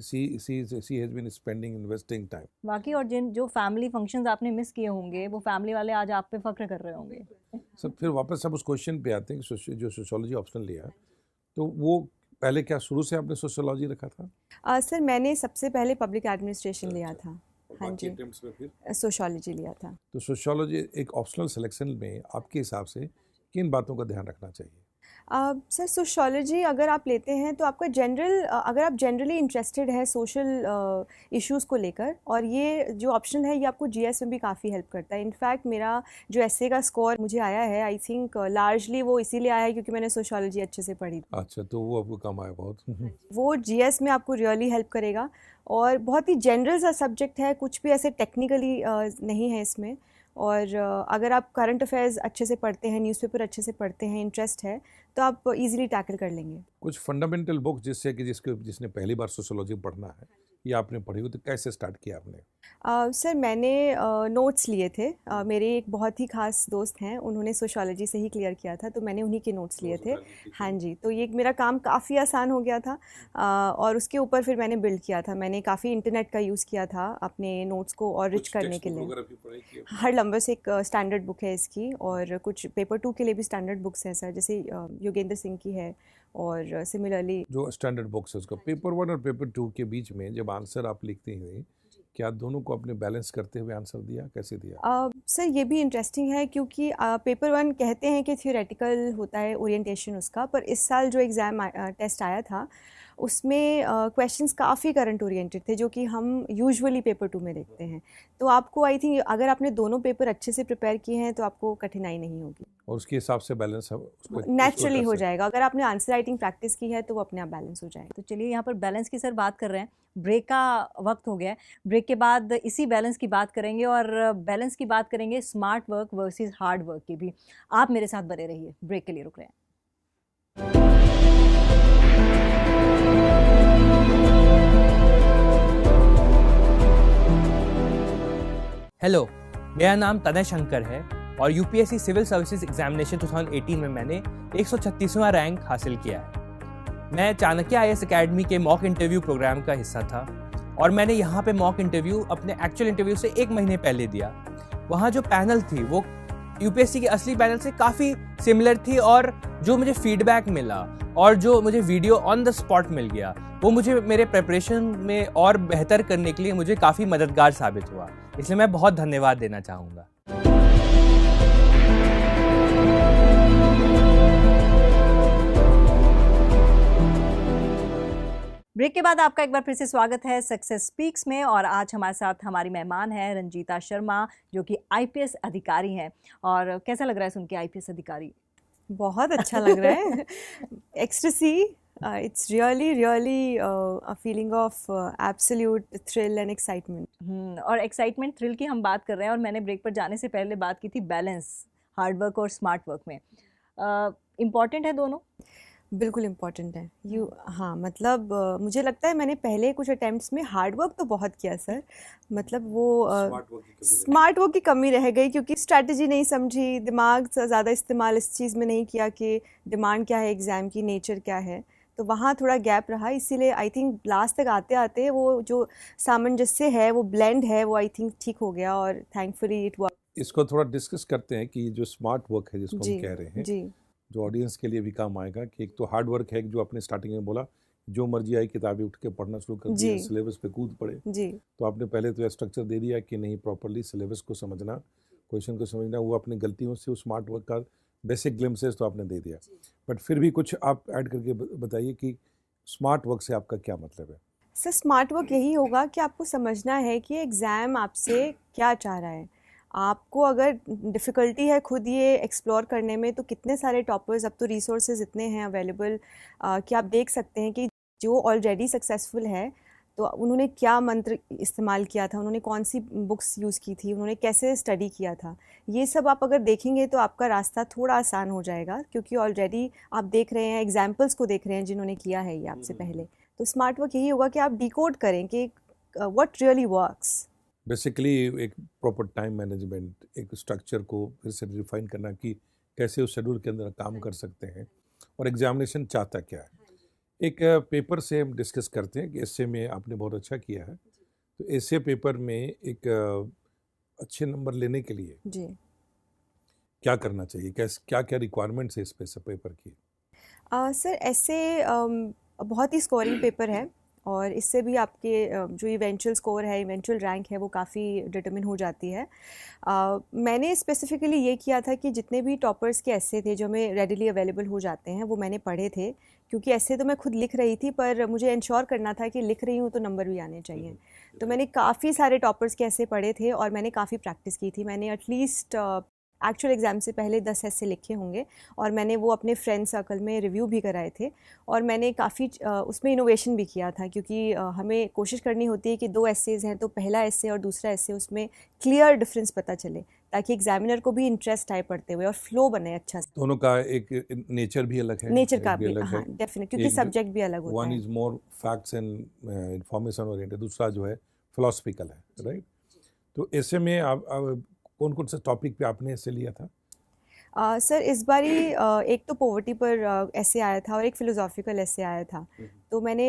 she has been spending investing time. बाकी और जिन जो फैमिली फंक्शंस आपने मिस किए होंगे वो फैमिली वाले आज आप पे फख्र कर रहे होंगे। सब फिर वापस सब उस क्वेश्चन पे आते हैं कि जो सोशियोलॉजी ऑप्शन लिया, तो वो पहले क्या शुरू से आपने सोशियोलॉजी रखा था? सर मैंने सबसे पहले पब्लिक एडमिनिस्ट्रेशन लिया था। हाँ जी, सोशियोलॉजी लिया था। तो सोशियोलॉजी एक ऑप्शनल सिलेक्शन में आपके हिसाब से किन बातों का ध्यान रखना चाहिए? सर सोशियोलॉजी अगर आप लेते हैं तो आपका अगर आप जनरली इंटरेस्टेड है सोशल इश्यूज़ को लेकर, और ये जो ऑप्शन है ये आपको जीएस में भी काफ़ी हेल्प करता है। इनफैक्ट मेरा जो एसए का स्कोर मुझे आया है, आई थिंक लार्जली वो इसीलिए आया है क्योंकि मैंने सोशियोलॉजी अच्छे से पढ़ी थी। अच्छा, तो वो आपको काम आया बहुत। वो जीएस में आपको रियली हेल्प करेगा, और बहुत ही जनरल सा सब्जेक्ट है, कुछ भी ऐसे टेक्निकली नहीं है इसमें। और अगर आप करंट अफेयर्स अच्छे से पढ़ते हैं, न्यूज़पेपर अच्छे से पढ़ते हैं, इंटरेस्ट है, तो आप इजीली टैकल कर लेंगे। कुछ फंडामेंटल बुक जिससे कि जिसने पहली बार सोशियोलॉजी पढ़ना है या आपने पढ़ी हो, तो कैसे स्टार्ट किया आपने? सर मैंने नोट्स लिए थे। मेरे एक बहुत ही खास दोस्त हैं, उन्होंने सोशियोलॉजी से ही क्लियर किया था, तो मैंने उन्हीं के नोट्स लिए थे। हाँ जी, तो ये मेरा काम काफ़ी आसान हो गया था। और उसके ऊपर फिर मैंने बिल्ड किया था। मैंने काफ़ी इंटरनेट का यूज़ किया था अपने नोट्स को और रिच करने के लिए। हर लंबे से एक स्टैंडर्ड बुक है इसकी, और कुछ पेपर 2 के लिए भी स्टैंडर्ड बुक्स हैं सर, जैसे योगेंद्र सिंह की है, और सिमिलरली जो स्टैंडर्ड बुक्स है उसका पेपर 1 और पेपर 2 के बीच में जब आंसर आप लिखते हैं, क्या दोनों को अपने बैलेंस करते हुए आंसर दिया, कैसे दिया? सर ये भी इंटरेस्टिंग है, क्योंकि पेपर 1 कहते हैं कि थियोरेटिकल होता है ओरिएंटेशन उसका, पर इस साल जो एग्ज़ाम टेस्ट आया था उसमें क्वेश्चंस काफ़ी करंट ओरिएंटेड थे, जो कि हम यूजुअली पेपर 2 में देखते हैं। तो आपको आई थिंक अगर आपने दोनों पेपर अच्छे से प्रिपेयर किए हैं तो आपको कठिनाई नहीं होगी, और उसके हिसाब से बैलेंस नेचुरली हो जाएगा। अगर आपने आंसर राइटिंग प्रैक्टिस की है तो वो अपने आप बैलेंस हो जाएगा। तो चलिए यहाँ पर बैलेंस की सर बात कर रहे हैं, ब्रेक का वक्त हो गया है। ब्रेक के बाद इसी बैलेंस की बात करेंगे, और बैलेंस की बात करेंगे smart work versus hard work की भी। आप मेरे साथ बने रहिए, ब्रेक के लिए रुक रहे हैं। हेलो, मेरा नाम तनय शंकर है और यूपीएससी सिविल सर्विसेज एग्जामिनेशन 2018 में मैंने 136वां रैंक हासिल किया है। मैं चाणक्य आईएएस एकेडमी के मॉक इंटरव्यू प्रोग्राम का हिस्सा था, और मैंने यहाँ पे मॉक इंटरव्यू अपने एक्चुअल इंटरव्यू से 1 महीने पहले दिया। वहाँ जो पैनल थी वो यूपीएससी के असली पैनल से काफ़ी सिमिलर थी, और जो मुझे फीडबैक मिला और जो मुझे वीडियो ऑन द स्पॉट मिल गया, वो मुझे मेरे प्रिपरेशन में और बेहतर करने के लिए मुझे काफ़ी मददगार साबित हुआ। इसलिए मैं बहुत धन्यवाद देना चाहूँगा। ब्रेक के बाद आपका एक बार फिर से स्वागत है सक्सेस स्पीक्स में, और आज हमारे साथ हमारी मेहमान है रंजीता शर्मा, जो कि आईपीएस अधिकारी हैं। और कैसा लग रहा है सुन के आईपीएस अधिकारी? बहुत अच्छा लग रहा है। Ecstasy, it's really a feeling of absolute thrill and excitement। और एक्साइटमेंट थ्रिल की हम बात कर रहे हैं, और मैंने ब्रेक पर जाने से पहले बात की थी बैलेंस हार्ड वर्क और स्मार्ट वर्क में। इम्पॉर्टेंट है दोनों? बिल्कुल इम्पॉर्टेंट है। हाँ, मतलब मुझे लगता है मैंने पहले कुछ अटेम्प्ट्स में हार्ड वर्क तो बहुत किया सर, मतलब वो स्मार्ट वर्क की कमी रह गई, क्योंकि स्ट्रैटेजी नहीं समझी, दिमाग से ज़्यादा इस्तेमाल इस चीज़ में नहीं किया कि डिमांड क्या है एग्ज़ाम की, नेचर क्या है, तो वहाँ थोड़ा गैप रहा। इसीलिए आई थिंक लास्ट तक आते आते वो जो सामंजस्य है, वो ब्लेंड है, वो आई थिंक ठीक हो गया, और थैंकफुली इट वर्क। इसको थोड़ा डिस्कस करते हैं कि जो स्मार्ट वर्क है जिसको हम कह रहे हैं, जी, जो ऑडियंस के लिए भी काम आएगा, कि एक तो हार्ड वर्क है जो आपने स्टार्टिंग में बोला जो मर्जी आई किताबें उठ के पढ़ना शुरू कर दिया, जी। सिलेबस पे कूद पड़े। जी। तो आपने पहले तो स्ट्रक्चर दे दिया कि नहीं, प्रॉपरली सिलेबस को समझना, क्वेश्चन को समझना, वो अपनी गलतियों से उस स्मार्ट वर्क का बेसिक ग्लिम्सेस तो आपने दे दिया, बट फिर भी कुछ आप ऐड करके बताइए कि स्मार्ट वर्क से आपका क्या मतलब है। सर स्मार्ट वर्क यही होगा कि आपको समझना है कि एग्ज़ाम आपसे क्या चाह रहा है। आपको अगर डिफ़िकल्टी है खुद ये एक्सप्लोर करने में, तो कितने सारे टॉपर्स, अब तो रिसोर्सेज इतने हैं अवेलेबल कि आप देख सकते हैं कि जो ऑलरेडी सक्सेसफुल है तो उन्होंने क्या मंत्र इस्तेमाल किया था, उन्होंने कौन सी बुक्स यूज़ की थी, उन्होंने कैसे स्टडी किया था। ये सब आप अगर देखेंगे तो आपका रास्ता थोड़ा आसान हो जाएगा, क्योंकि ऑलरेडी आप देख रहे हैं, एग्जाम्पल्स को देख रहे हैं जिन्होंने किया है ये आपसे पहले। तो स्मार्ट वर्क यही होगा कि आप डिकोड करें कि व्हाट रियली वर्क्स। बेसिकली एक प्रॉपर टाइम मैनेजमेंट, एक स्ट्रक्चर को फिर से रिफाइन करना कि कैसे उस शेड्यूल के अंदर काम कर सकते हैं, और एग्जामिनेशन चाहता क्या है। एक पेपर से हम डिस्कस करते हैं कि एस्से में आपने बहुत अच्छा किया है, तो एस्से पेपर में एक अच्छे नंबर लेने के लिए जी क्या करना चाहिए, क्या क्या रिक्वायरमेंट्स है इस पेपर की। सर ऐसे बहुत ही स्कोरिंग पेपर है, और इससे भी आपके जो इवेंचुअल स्कोर है, इवेंचुअल रैंक है, वो काफ़ी डिटरमिन हो जाती है। मैंने स्पेसिफ़िकली ये किया था कि जितने भी टॉपर्स के ऐसे थे जो हमें रेडिली अवेलेबल हो जाते हैं, वो मैंने पढ़े थे, क्योंकि ऐसे तो मैं खुद लिख रही थी, पर मुझे इंश्योर करना था कि लिख रही हूँ तो नंबर भी आने चाहिए। तो मैंने काफ़ी सारे टॉपर्स के ऐसे पढ़े थे और मैंने काफ़ी प्रैक्टिस की थी। मैंने एटलीस्ट एक्चुअल एग्ज़ाम से पहले 10 ऐसे लिखे होंगे, और मैंने वो अपने फ्रेंड सर्कल में रिव्यू भी कराए थे, और मैंने काफ़ी उसमें इनोवेशन भी किया था, क्योंकि हमें कोशिश करनी होती है कि 2 एसेज हैं तो पहला एसे और दूसरा एसे, उसमें क्लियर डिफरेंस पता चले, ताकि एग्जामिनर को भी इंटरेस्ट आए पढ़ते हुए और फ्लो बने अच्छा से। दोनों का एक नेचर भी अलग है, नेचर का भी अलग हाँ है, डेफिनेट, क्योंकि सब्जेक्ट भी अलग होता वन है। Is more facts and information oriented, दूसरा जो है फिलोसफिकल है, राइट। तो ऐसे में आप कौन कौन से टॉपिक पे आपने ऐसे लिया था। सर इस बारी एक तो पॉवर्टी पर ऐसे आया था और एक फ़िलोसॉफिकल ऐसे आया था। तो मैंने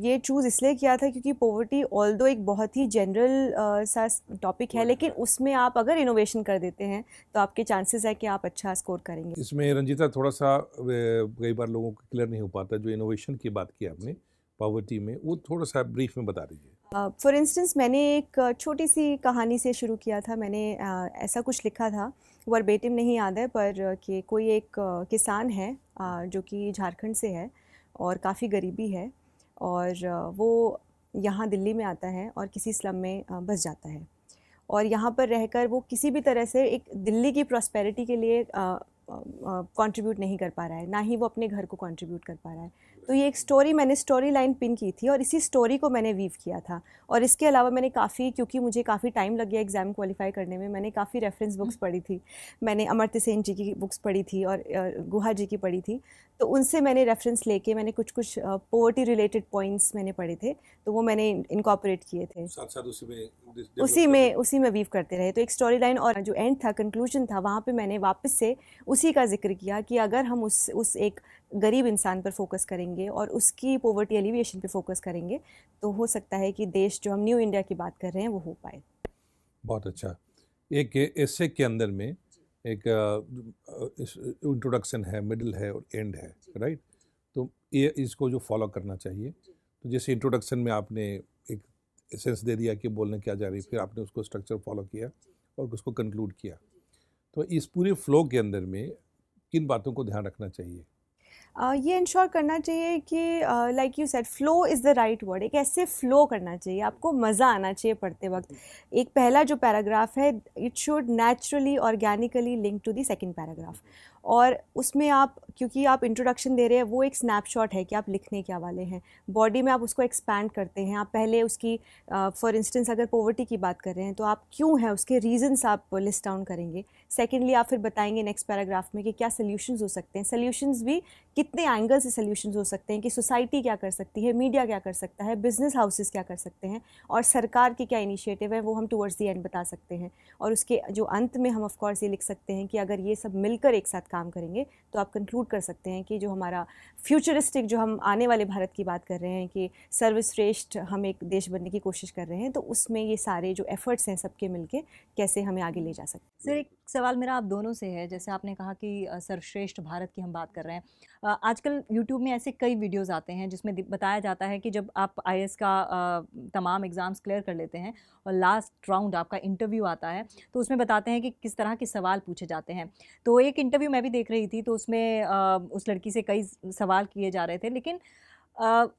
ये चूज़ इसलिए किया था क्योंकि पॉवर्टी ऑल्दो एक बहुत ही जनरल सा टॉपिक है, लेकिन उसमें आप अगर इनोवेशन कर देते हैं तो आपके चांसेस है कि आप अच्छा स्कोर करेंगे। इसमें रंजीता थोड़ा सा कई बार लोगों को क्लियर नहीं हो पाता, जो इनोवेशन की बात की आपने पॉवर्टी में, वो थोड़ा सा ब्रीफ में बता दीजिए। फॉर इंस्टेंस मैंने एक छोटी सी कहानी से शुरू किया था। मैंने ऐसा कुछ लिखा था, वर्बेटिम नहीं याद है, पर कि कोई एक किसान है जो कि झारखंड से है और काफ़ी गरीबी है, और वो यहाँ दिल्ली में आता है और किसी स्लम में बस जाता है, और यहाँ पर रहकर वो किसी भी तरह से एक दिल्ली की प्रॉस्पेरिटी के लिए कंट्रीब्यूट नहीं कर पा रहा है, ना ही वो अपने घर को कंट्रीब्यूट कर पा रहा है। तो ये एक स्टोरी, मैंने स्टोरी लाइन पिन की थी और इसी स्टोरी को मैंने वीव किया था। और इसके अलावा मैंने काफ़ी, क्योंकि मुझे काफ़ी टाइम लग गया एग्ज़ाम क्वालिफाई करने में, मैंने काफ़ी रेफरेंस बुक्स पढ़ी थी। मैंने अमर्त्य सेन जी की बुक्स पढ़ी थी और गुहा जी की पढ़ी थी, तो उनसे मैंने रेफरेंस लेके मैंने कुछ पोवर्टी रिलेटेड पॉइंट्स मैंने पढ़े थे, तो वो मैंने इनकॉर्पोरेट किए थे, साथ साथ उसी में वीव करते रहे। तो एक स्टोरी लाइन और जो एंड था, कंक्लूजन था, वहाँ पे मैंने वापस से उसी का जिक्र किया कि अगर हम उस एक गरीब इंसान पर फोकस करेंगे और उसकी पॉवर्टी एलिविएशन पे फोकस करेंगे, तो हो सकता है कि देश जो हम न्यू इंडिया की बात कर रहे हैं वो हो पाए। बहुत अच्छा। एक एसे के अंदर में एक इंट्रोडक्शन है, मिडिल है और एंड है, राइट। तो ये इसको जो फॉलो करना चाहिए, तो जैसे इंट्रोडक्शन में आपने एक एसेंस दे दिया कि बोलने क्या जा रही है, फिर आपने उसको स्ट्रक्चर फॉलो किया और उसको कंक्लूड किया, तो इस पूरे फ्लो के अंदर में किन बातों को ध्यान रखना चाहिए। ये इंश्योर करना चाहिए कि like you said, flow is the right word. एक ऐसे फ्लो करना चाहिए, आपको मज़ा आना चाहिए पढ़ते वक्त। एक पहला जो पैराग्राफ है, it should naturally organically link to the second paragraph, और उसमें आप, क्योंकि आप इंट्रोडक्शन दे रहे हैं, वो एक स्नैपशॉट है कि आप लिखने क्या वाले हैं। बॉडी में आप उसको एक्सपैंड करते हैं, आप पहले उसकी फॉर इंस्टेंस अगर पॉवर्टी की बात कर रहे हैं तो आप क्यों है उसके रीजंस आप लिस्ट डाउन करेंगे। सेकेंडली आप फिर बताएंगे नेक्स्ट पैराग्राफ में कि क्या सोल्यूशंस हो सकते हैं, सोल्यूशंस भी कितने एंगल से सोल्यूशंस हो सकते हैं, कि सोसाइटी क्या कर सकती है, मीडिया क्या कर सकता है, बिजनेस हाउसेस क्या कर सकते हैं, और सरकार के क्या इनिशिएटिव है, वो हम टुवर्ड्स द एंड बता सकते हैं। और उसके जो अंत में हम ऑफ कोर्स ये लिख सकते हैं कि अगर ये सब मिलकर एक साथ काम करेंगे तो आप कंक्लूड कर सकते हैं कि जो हमारा फ्यूचरिस्टिक, जो हम आने वाले भारत की बात कर रहे हैं कि सर्वश्रेष्ठ हम एक देश बनने की कोशिश कर रहे हैं, तो उसमें ये सारे जो एफर्ट्स हैं सबके मिलके कैसे हमें आगे ले जा सकते हैं। सर, एक सवाल मेरा आप दोनों से है। जैसे आपने कहा कि सर्वश्रेष्ठ भारत की हम बात कर रहे हैं, आजकल यूट्यूब में ऐसे कई वीडियोस आते हैं जिसमें बताया जाता है कि जब आप आईएएस का तमाम एग्ज़ाम्स क्लियर कर लेते हैं और लास्ट राउंड आपका इंटरव्यू आता है, तो उसमें बताते हैं कि किस तरह के सवाल पूछे जाते हैं। तो एक इंटरव्यू मैं भी देख रही थी, तो उसमें उस लड़की से कई सवाल किए जा रहे थे, लेकिन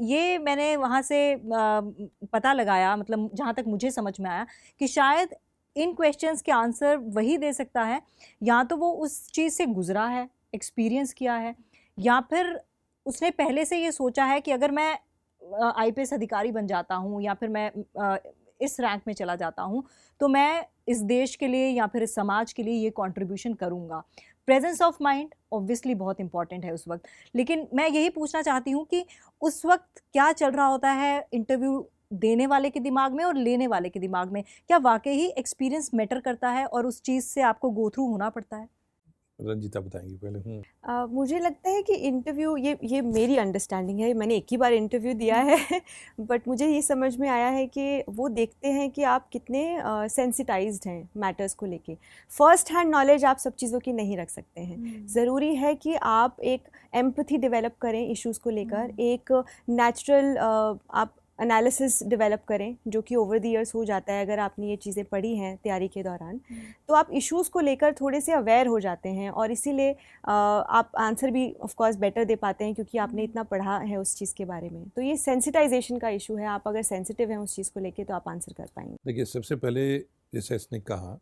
ये मैंने वहाँ से पता लगाया, मतलब जहाँ तक मुझे समझ में आया कि शायद इन क्वेश्चंस के आंसर वही दे सकता है या तो वो उस चीज़ से गुजरा है, एक्सपीरियंस किया है, या फिर उसने पहले से ये सोचा है कि अगर मैं आईपीएस अधिकारी बन जाता हूँ या फिर मैं इस रैंक में चला जाता हूँ तो मैं इस देश के लिए या फिर इस समाज के लिए ये कंट्रीब्यूशन करूँगा। प्रेजेंस ऑफ माइंड ऑब्वियसली बहुत इंपॉर्टेंट है उस वक्त, लेकिन मैं यही पूछना चाहती हूँ कि उस वक्त क्या चल रहा होता है इंटरव्यू देने वाले के दिमाग में और लेने वाले के दिमाग में? क्या वाकई ही एक्सपीरियंस मैटर करता है और उस चीज़ से आपको गो थ्रू होना पड़ता है? रंजीता बताएंगी पहले। मुझे लगता है कि इंटरव्यू, ये मेरी अंडरस्टैंडिंग है, मैंने एक ही बार इंटरव्यू दिया है बट मुझे ये समझ में आया है कि वो देखते हैं कि आप कितने सेंसिटाइज्ड हैं मैटर्स को लेके। फर्स्ट हैंड नॉलेज आप सब चीज़ों की नहीं रख सकते हैं। ज़रूरी है कि आप एक एम्पैथी डेवलप करें इश्यूज़ को लेकर, एक नेचुरल आप एनालिसिस डेवलप करें, जो कि ओवर द ईयर्स हो जाता है अगर आपने ये चीज़ें पढ़ी हैं तैयारी के दौरान। तो आप इश्यूज़ को लेकर थोड़े से अवेयर हो जाते हैं और इसीलिए आप आंसर भी ऑफ कोर्स बेटर दे पाते हैं क्योंकि आपने इतना पढ़ा है उस चीज़ के बारे में। तो ये सेंसिटाइजेशन का इशू है, आप अगर सेंसिटिव हैं उस चीज़ को लेकर तो आप आंसर कर पाएंगे। देखिए, सबसे पहले जैसे इसने कहा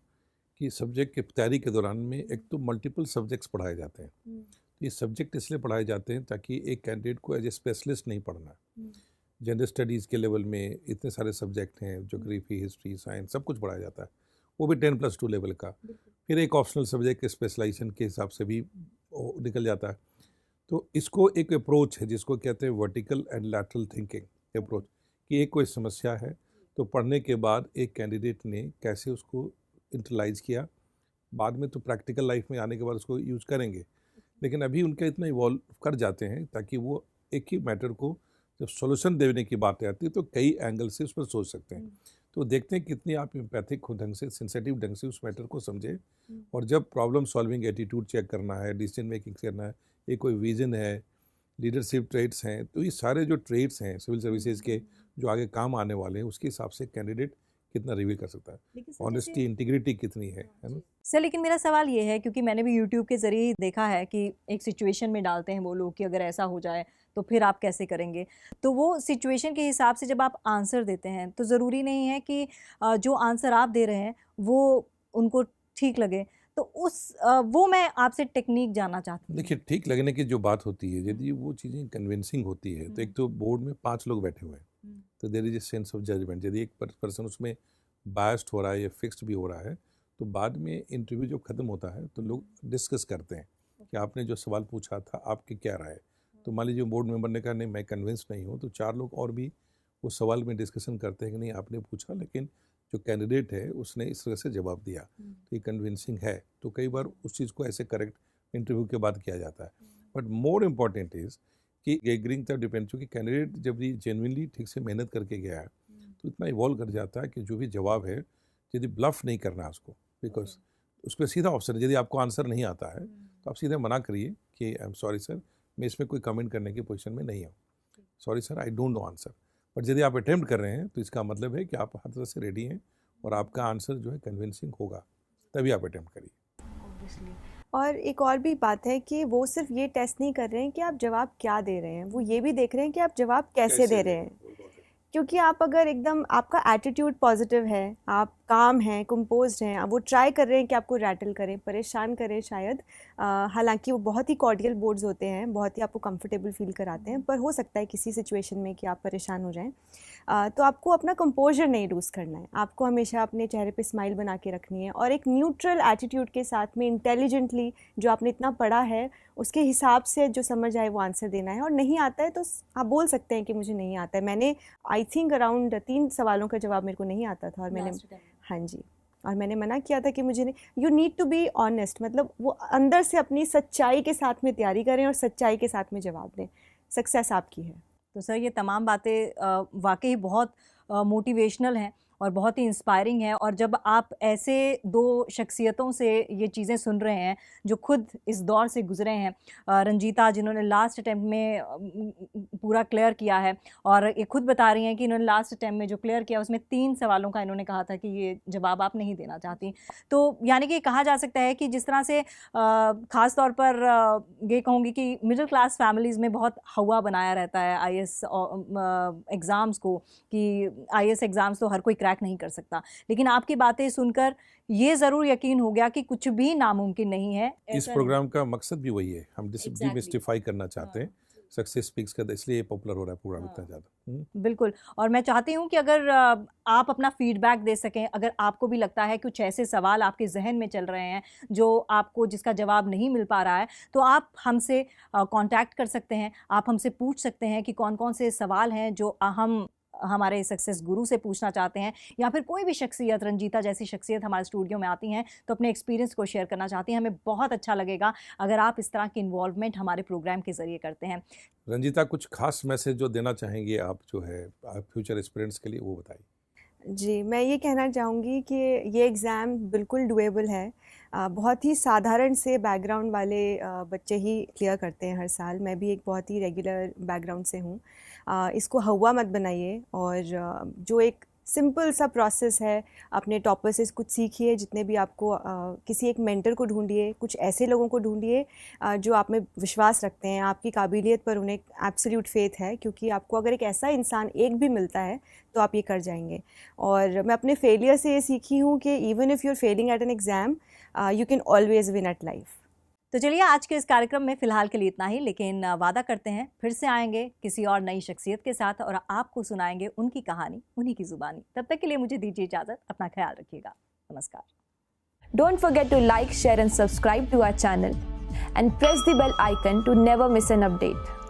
कि सब्जेक्ट की तैयारी के दौरान में एक तो मल्टीपल सब्जेक्ट्स पढ़ाए जाते हैं। तो ये सब्जेक्ट इसलिए पढ़ाए जाते हैं ताकि एक कैंडिडेट को एज ए स्पेशलिस्ट नहीं पढ़ना। जनरल स्टडीज़ के लेवल में इतने सारे सब्जेक्ट हैं, ज्योग्राफी, हिस्ट्री, साइंस, सब कुछ पढ़ाया जाता है, वो भी 10+2 लेवल का। फिर एक ऑप्शनल सब्जेक्ट के स्पेशलाइजेशन के हिसाब से भी निकल जाता है। तो इसको एक अप्रोच है जिसको कहते हैं vertical and lateral thinking approach, कि एक कोई समस्या है तो पढ़ने के बाद एक कैंडिडेट ने कैसे उसको इंटरलाइज किया, बाद में तो प्रैक्टिकल लाइफ में आने के बाद उसको यूज़ करेंगे, लेकिन अभी उनका इतना इवॉल्व कर जाते हैं ताकि वो एक ही मैटर को जब सॉल्यूशन देने की बात आती है तो कई एंगल से उस पर सोच सकते हैं। तो देखते हैं कितनी आप एम्पैथिक ढंग से, सेंसिटिव ढंग से उस मैटर को समझे। और जब प्रॉब्लम सॉल्विंग एटीट्यूड चेक करना है, डिसीजन मेकिंग करना है, ये कोई विजन है, लीडरशिप ट्रेड्स हैं, तो ये सारे जो ट्रेड्स हैं सिविल सर्विसेज के जो आगे काम आने वाले हैं उसके हिसाब से कैंडिडेट कितना रिव्यू कर सकता है, ऑनेस्टी, इंटीग्रिटी कितनी है ना। सर, लेकिन मेरा सवाल ये है, क्योंकि मैंने भी यूट्यूब के ज़रिए ही देखा है कि एक सिचुएशन में डालते हैं वो लोग कि अगर ऐसा हो जाए तो फिर आप कैसे करेंगे। तो वो सिचुएशन के हिसाब से जब आप आंसर देते हैं तो ज़रूरी नहीं है कि जो आंसर आप दे रहे हैं वो उनको ठीक लगे। तो वो मैं आपसे टेक्निक जानना चाहती हूँ। देखिए, ठीक लगने की जो बात होती है, यदि वो चीज़ें कन्विंसिंग होती है तो एक तो बोर्ड में 5 लोग बैठे हुए हैं, तो there is a sense of judgement. यदि एक पर्सन उसमें बायस्ड हो रहा है या फिक्स्ड भी हो रहा है तो बाद में इंटरव्यू जब ख़त्म होता है तो लोग डिस्कस करते हैं कि आपने जो सवाल पूछा था आपकी क्या राय है। तो मान लीजिए बोर्ड मेंबर ने कहा नहीं मैं कन्विंस नहीं हूँ, तो 4 लोग और भी उस सवाल में डिस्कशन करते हैं कि नहीं आपने पूछा लेकिन जो कैंडिडेट है उसने इस तरह से जवाब दिया तो ये कन्विंसिंग है। तो कई बार उस चीज़ को ऐसे करेक्ट इंटरव्यू के बाद किया जाता है। बट मोर इम्पॉर्टेंट इज़ कि एग्रीइंग तब डिपेंड, क्योंकि कैंडिडेट जब ये जेन्युइनली ठीक से मेहनत करके गया है तो इतना इवॉल्व कर जाता है कि जो भी जवाब है यदि ब्लफ नहीं करना है उसको, बिकॉज उसको सीधा ऑप्शन है। यदि आपको आंसर नहीं आता है तो आप सीधे मना करिए कि आई एम सॉरी सर, मैं इसमें कोई कमेंट करने की पोजीशन में नहीं हूँ, sorry sir I don't know answer. But यदि आप अटेम्प्ट कर रहे हैं तो इसका मतलब है कि आप हर तरह से रेडी हैं और आपका आंसर जो है कन्विंसिंग होगा, तभी आप अटेम्प्ट करिए। और एक और भी बात है कि वो सिर्फ ये टेस्ट नहीं कर रहे हैं कि आप जवाब क्या दे रहे हैं, वो ये भी देख रहे हैं कि आप जवाब कैसे दे रहे हैं। क्योंकि आप अगर एकदम आपका एटीट्यूड पॉजिटिव है, आप काम हैं, कंपोज्ड हैं, वो ट्राई कर रहे हैं कि आपको रैटल करें, परेशान करें शायद, हालांकि वो बहुत ही कॉर्डियल बोर्ड्स होते हैं, बहुत ही आपको कंफर्टेबल फील कराते हैं, पर हो सकता है किसी सिचुएशन में कि आप परेशान हो जाएं। तो आपको अपना कंपोजर नहीं लूज़ करना है, आपको हमेशा अपने चेहरे पे स्माइल बना के रखनी है और एक न्यूट्रल एटीट्यूड के साथ में इंटेलिजेंटली जो आपने इतना पढ़ा है उसके हिसाब से जो समझ आए वो आंसर देना है। और नहीं आता है तो आप बोल सकते हैं कि मुझे नहीं आता है। मैंने आई थिंक अराउंड 3 सवालों का जवाब मेरे को नहीं आता था और मैंने हाँ जी, और मैंने मना किया था कि मुझे नहीं, you need to be honest, मतलब वो अंदर से अपनी सच्चाई के साथ में तैयारी करें और सच्चाई के साथ में जवाब दें। सक्सेस आपकी है। तो सर ये तमाम बातें वाकई बहुत मोटिवेशनल हैं और बहुत ही इंस्पायरिंग है। और जब आप ऐसे दो शख्सियतों से ये चीज़ें सुन रहे हैं जो खुद इस दौर से गुजरे हैं, रंजीता जिन्होंने लास्ट अटैम्प्ट में पूरा क्लियर किया है, और ये खुद बता रही हैं कि इन्होंने लास्ट अटैम्प्ट में जो क्लियर किया उसमें 3 सवालों का इन्होंने कहा था कि ये जवाब आप नहीं देना चाहती। तो यानी कि कहा जा सकता है कि जिस तरह से ख़ास तौर पर ये कहूँगी कि मिडिल क्लास फैमिलीज़ में बहुत हवा बनाया रहता है IAS एग्ज़ाम्स को, कि IAS एग्ज़ाम्स तो हर कोई क्रैक नहीं कर सकता, लेकिन आपकी बातें सुनकर ये ज़रूर यकीन हो गया कि कुछ भी नामुमकिन नहीं है। इस प्रोग्राम का मकसद भी वही है, हम डिमिस्टिफाई करना चाहते हैं सक्सेस स्पीक्स का, इसलिए पॉपुलर हो रहा है प्रोग्राम इतना ज़्यादा। बिल्कुल। और मैं चाहती हूँ कि अगर आप अपना फीडबैक दे सकें, अगर आपको भी लगता है कुछ ऐसे सवाल आपके जहन में चल रहे हैं जो आपको जिसका जवाब नहीं मिल पा रहा है, तो आप हमसे कांटेक्ट कर सकते हैं, आप हमसे पूछ सकते हैं कि कौन कौन से सवाल हैं जो हम हमारे सक्सेस गुरु से पूछना चाहते हैं, या फिर कोई भी शख्सियत, रंजीता जैसी शख्सियत हमारे स्टूडियो में आती हैं तो अपने एक्सपीरियंस को शेयर करना चाहती हैं। हमें बहुत अच्छा लगेगा अगर आप इस तरह की इन्वॉल्वमेंट हमारे प्रोग्राम के ज़रिए करते हैं। रंजीता, कुछ खास मैसेज जो देना चाहेंगे आप जो है फ्यूचर एस्पिरेंट्स के लिए, वो बताइए। जी, मैं ये कहना चाहूँगी कि ये एग्ज़ाम बिल्कुल डुएबल है। बहुत ही साधारण से बैकग्राउंड वाले बच्चे ही क्लियर करते हैं हर साल। मैं भी एक बहुत ही रेगुलर बैकग्राउंड से हूँ। इसको हवा मत बनाइए, और जो एक सिंपल सा प्रोसेस है, अपने टॉपर से कुछ सीखिए, जितने भी आपको किसी एक मेंटर को ढूंढिए, कुछ ऐसे लोगों को ढूंढिए जो आप में विश्वास रखते हैं, आपकी काबिलियत पर उन्हें एब्सोल्यूट फेथ है, क्योंकि आपको अगर एक ऐसा इंसान एक भी मिलता है तो आप ये कर जाएंगे। और मैं अपने फेलियर से ये सीखी हूँ कि even if you are failing at an exam, you can always win at life. तो चलिए आज के इस कार्यक्रम में फ़िलहाल के लिए इतना ही, लेकिन वादा करते हैं फिर से आएंगे किसी और नई शख्सियत के साथ और आपको सुनाएंगे उनकी कहानी उन्हीं की ज़ुबानी। तब तक के लिए मुझे दीजिए इजाज़त, अपना ख्याल रखिएगा, नमस्कार। Don't forget to like, share and subscribe to our channel and press the bell icon to never miss an update.